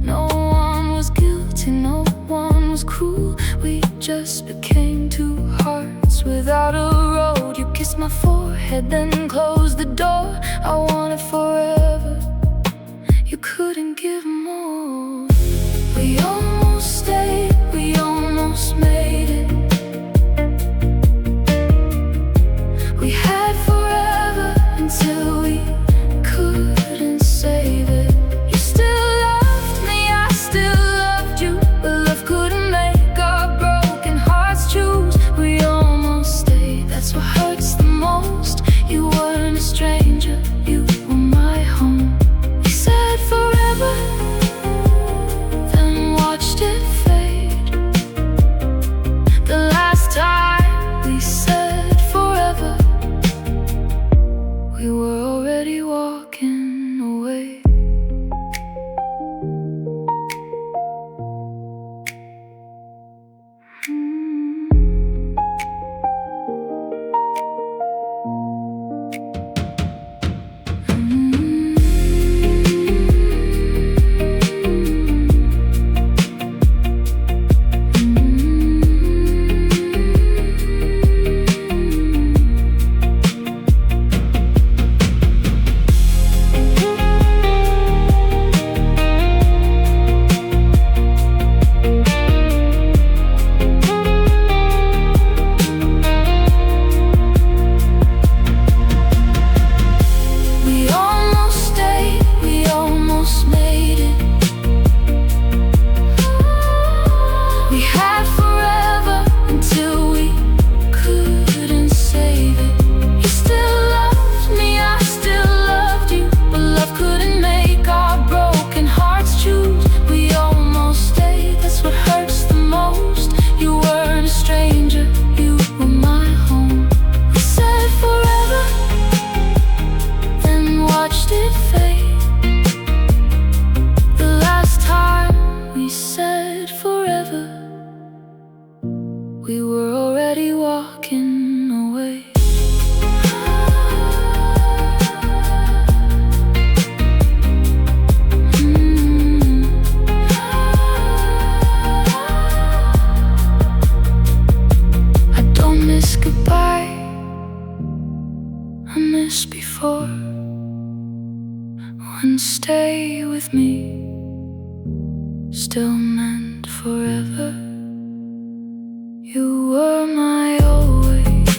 No one was guilty, no one was cruel. We just became two hearts without a road. You kissed my forehead, then closed the door. I wanted forever, you couldn't give more. We almost stayed, we almost made it. We had forever until we couldn't save it. You still loved me, I still loved you, but love couldn't make our broken hearts choose. We almost stayed, that's what hurts the most. You weren't a stranger, you were my home. We said forever, then watched it fade. The last time we said forever, we were already walking away. We were already walking away. I don't miss goodbye, I miss before. When stay with me still meant forever. You were my always,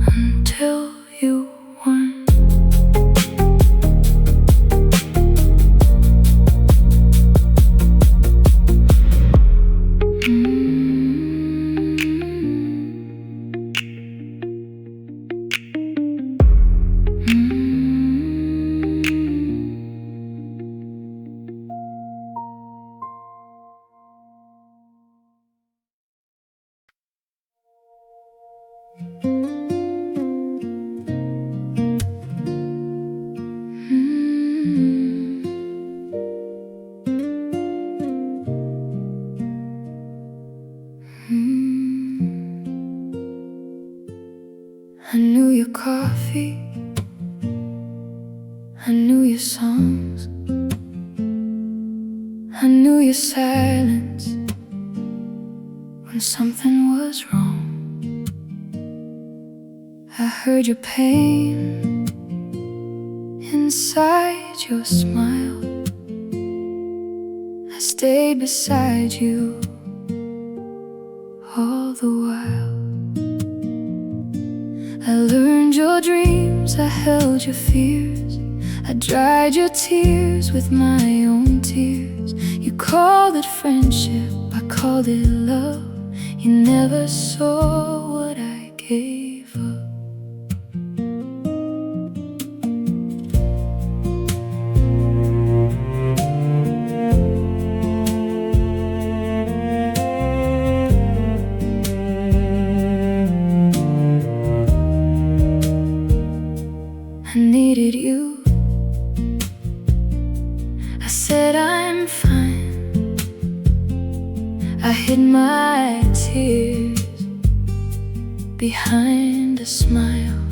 until you weren't. I knew your coffee, I knew your songs, I knew your silence when something was wrong. I heard your pain inside hide your smile. I stayed beside you all the while. I learned your dreams, I held your fears, I dried your tears with my own tears. You called it friendship, I called it love. You never saw what I gave up. I needed you. I said I'm fine. I hid my tears behind a smile.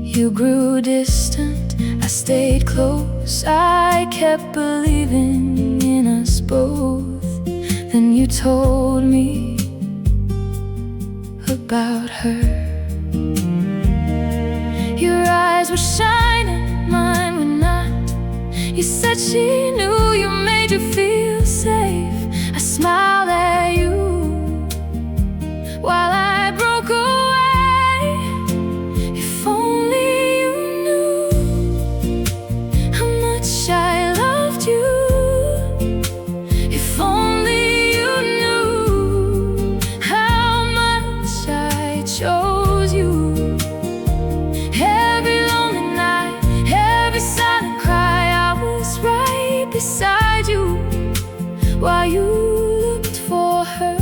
You grew distant, I stayed close. I kept believing in us both. Then you told me about her. Your eyes were shining, mine were not. You said she knew, you made you feel safe. I smiled at you while I broke away. If only you knew how much I loved you. If only you knew how much I chose you. Beside you while you looked for her.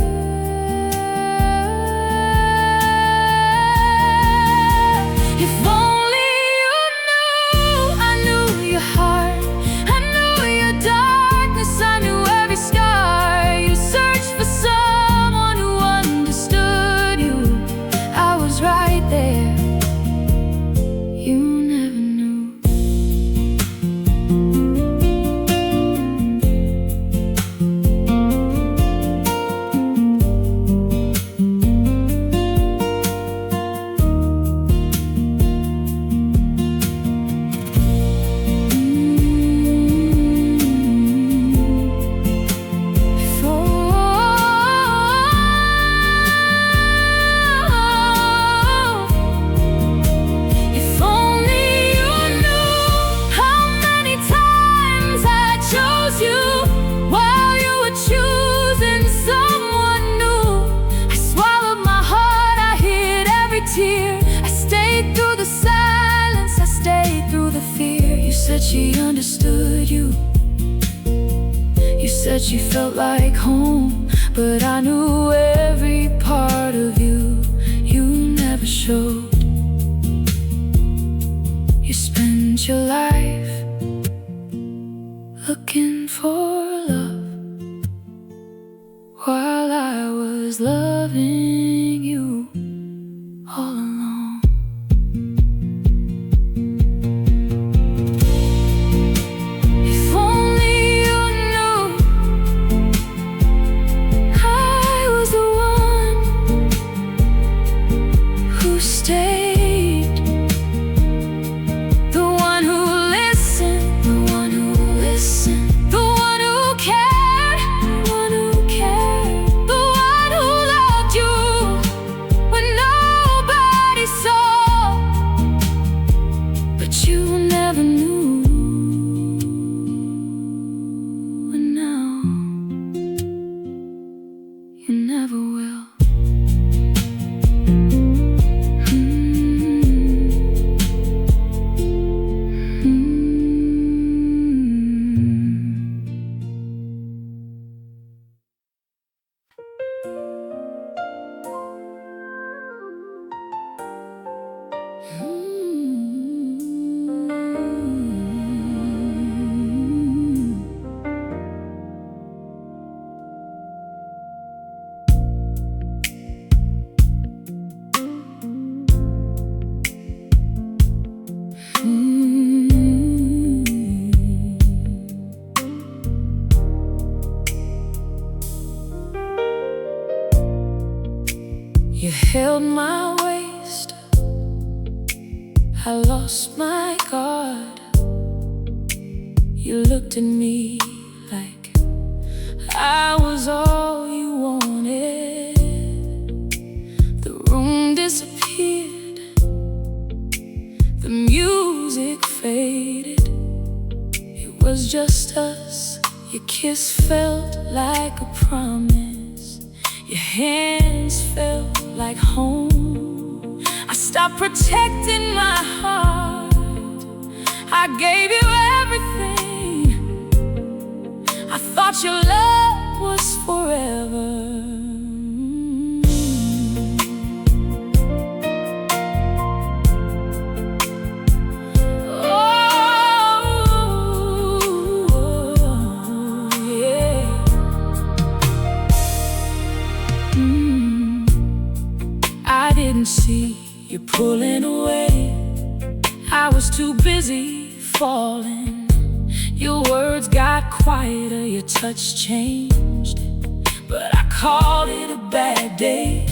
If only you knew, I knew your heart, I knew your darkness, I knew every scar. You searched for someone who understood you. I was right there. You never knew. I stayed through the silence, I stayed through the fear. You said she understood you. You said she felt like home, but I knew every part of you. You never showed. You spent your life looking for love while I was loving you all along. If only you knew I was the one who stayed, the one who listened, the one who listened, the one who cared, the one who cared, the one who loved you when nobody saw. But you never knew, and now you never will. You held my waist, I lost my guard. You looked at me like I was all you wanted. The room disappeared, the music faded. It was just us. Your kiss felt like a promise. Your hands felt like home. I stopped protecting my heart. I gave you everything. I thought your love was forever. I didn't see you pulling away. I was too busy falling. Your words got quieter, your touch changed, but I called it a bad day.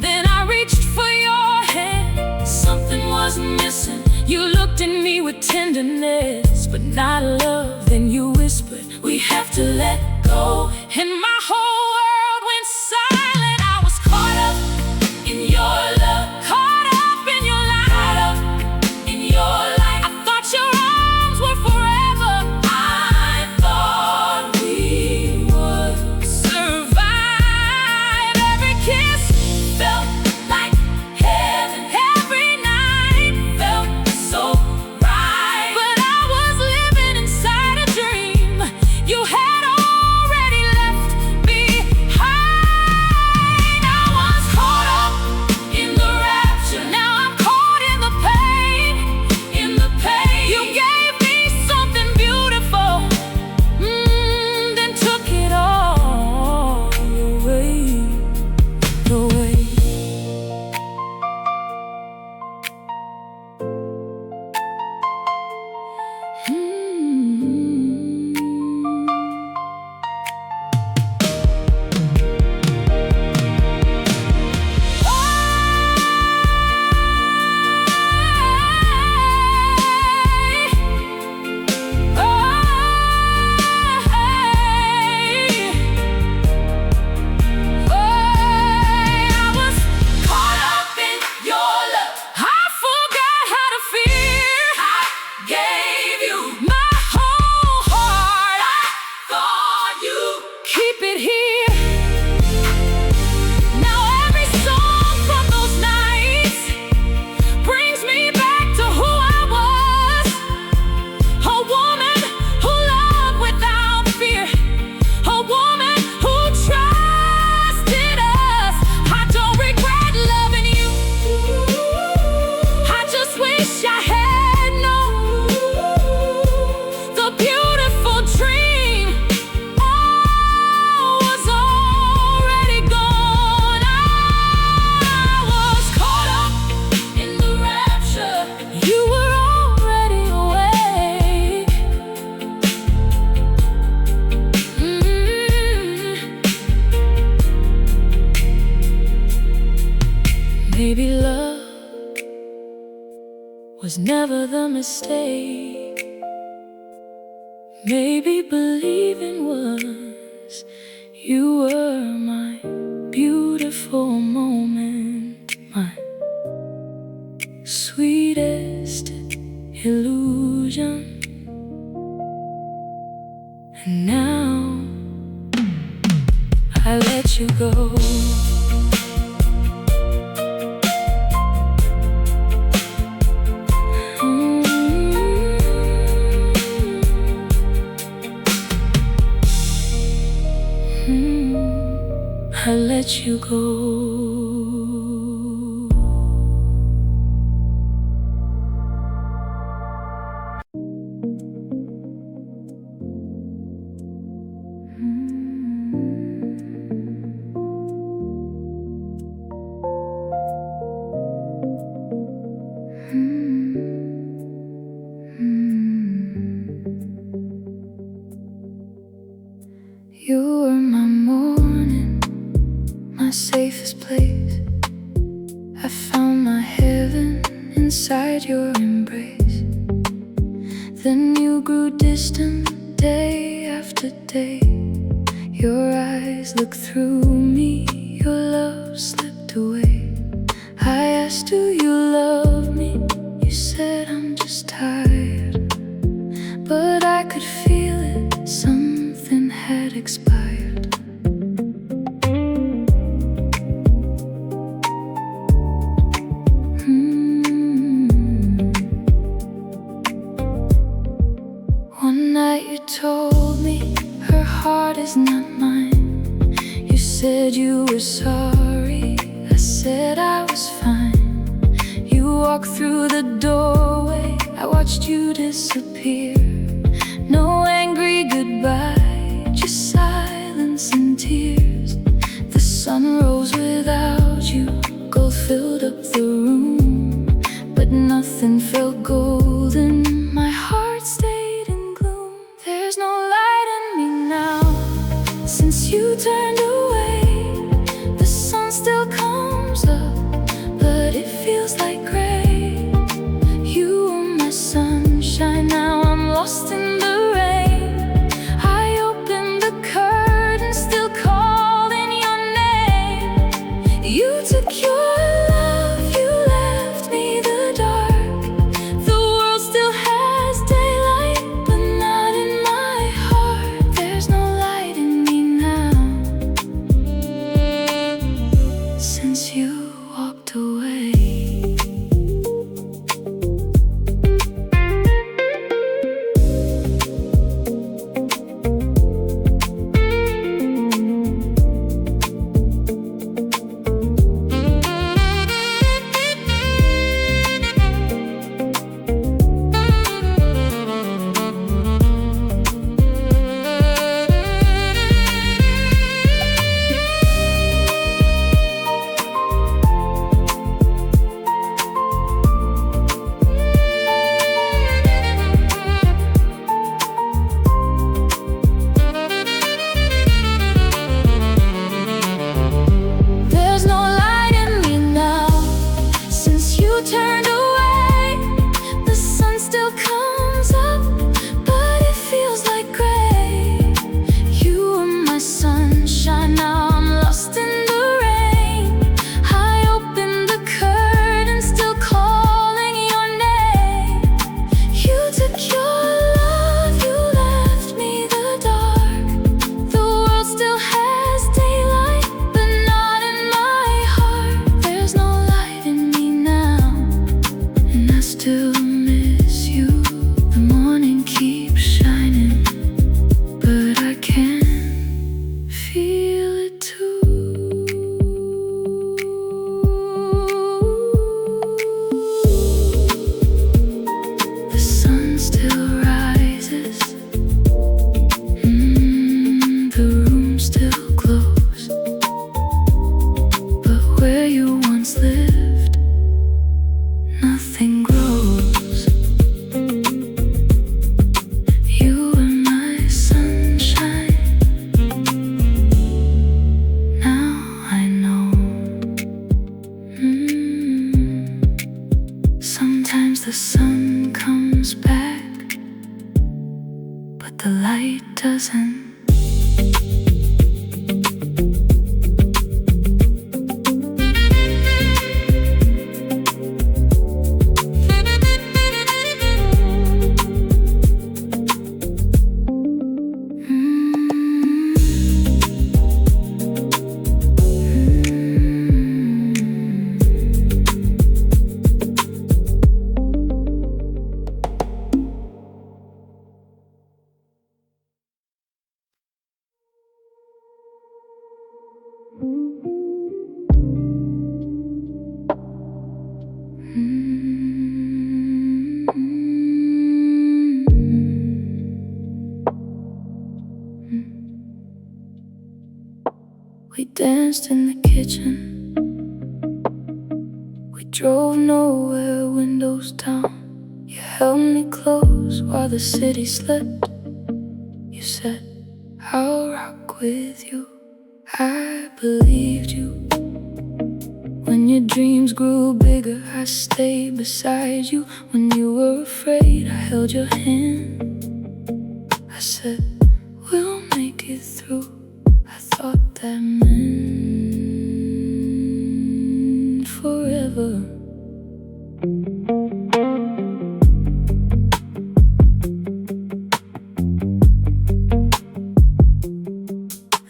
Then I reached for your hand. Something was missing. You looked at me with tenderness, but not love. Then you whispered, we have to let go. And my whole world went silent. I was caught up in your love, caught up in your light, caught up in your light. I thought your arms were forever. I thought we would survive. Every kiss felt like heaven. Every night felt so right. But I was living inside a dream you had already left behind. I was caught up in the rapture. Now I'm caught in the pain, in the pain. You gave me something beautiful, then took it all away, away. Maybe love was never the mistake. Maybe believing was. You were my beautiful moment, my sweetest illusion. And now I let you go. I let you go. You were my morning, my safest place. I found my heaven inside your embrace. Then you grew distant day after day. Your eyes looked through me, your love slipped away. I asked, do you love me? You said, I'm just tired. But I could feel it, something had expired. One night you told me her heart is not mine. You said you were sorry, I said I was fine. You walked through the doorway, I watched you disappear. No angry goodbye, just silence and tears. The sun rose without you, gold filled up the room, but nothing felt golden, my heart stayed in gloom. There's no light in me now, since you turned away. The sun still comes up, but it feels like gray. You were my sunshine, now I'm lost in the rain. I opened the curtain, still calling your name. You took your love, you left me the dark. The world still has daylight, but not in my heart. There's no light in me now, since you walked away. Turned away, the sun still comes up, but it feels like gray. You were my sunshine, now I'm lost in the rain. I opened the curtain, still calling your name. You took your love, you left me the dark. The world still has daylight, but not in my heart. There's no light in me now, and I still miss you. The morning keeps shining, but I can feel it too. The sun still rises, the room still glows, but where you once lived, nothing grows. You were my sunshine, now I know. Sometimes the sun comes back, but the light doesn't. We danced in the kitchen, we drove nowhere, windows down. You held me close while the city slept. You said, I'll rock with you. I believed you when you your dreams grew bigger, I stayed beside you. When you were afraid, I held your hand. I said, we'll make it through. I thought that meant forever.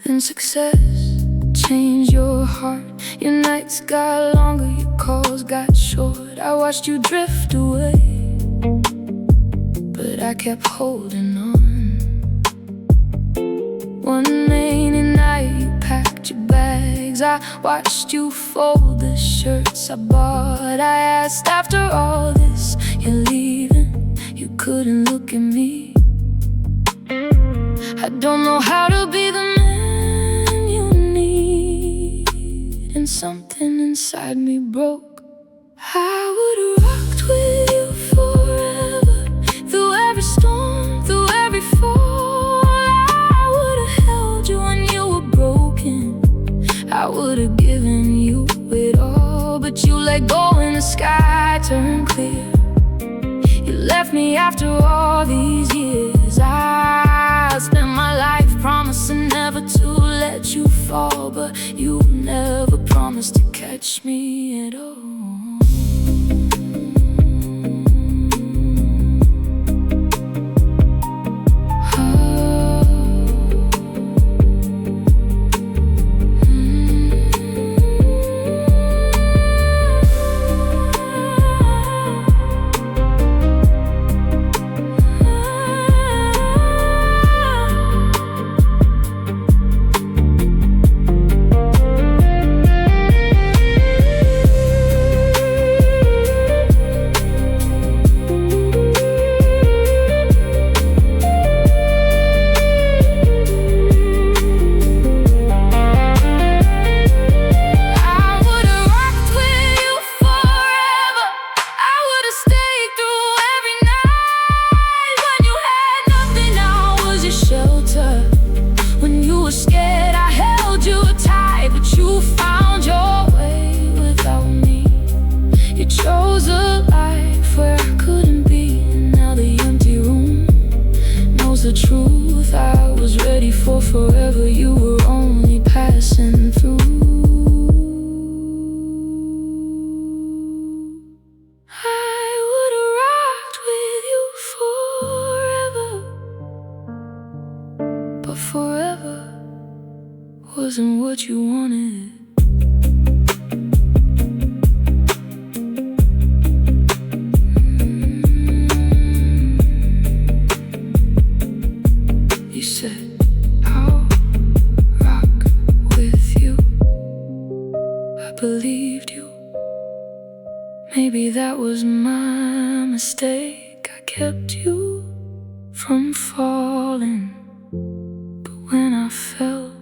And success changed your heart. Your nights got longer, your calls got short. I watched you drift away, but I kept holding on. One rainy night you packed your bags. I watched you fold the shirts I bought. I asked, after all this, you're leaving. You couldn't look at me. I don't know how to be the man you need, and something inside me broke. I would've rocked with you forever, through every storm, through every fall. I would've held you when you were broken. I would've given you it all, but you let go and the sky turned clear. You left me after all these years. I spent my life promising never to let you fall, but you never promised to catch me at all. When you were scared, I held you tight, but you found your way without me. You chose a life where I couldn't be, and now the empty room knows the truth. I was ready for forever, you were only passing through. I would've rocked with you forever, but forever wasn't what you wanted. You said, I'll rock with you. I believed you. Maybe that was my mistake. I kept you from falling, but when I fell,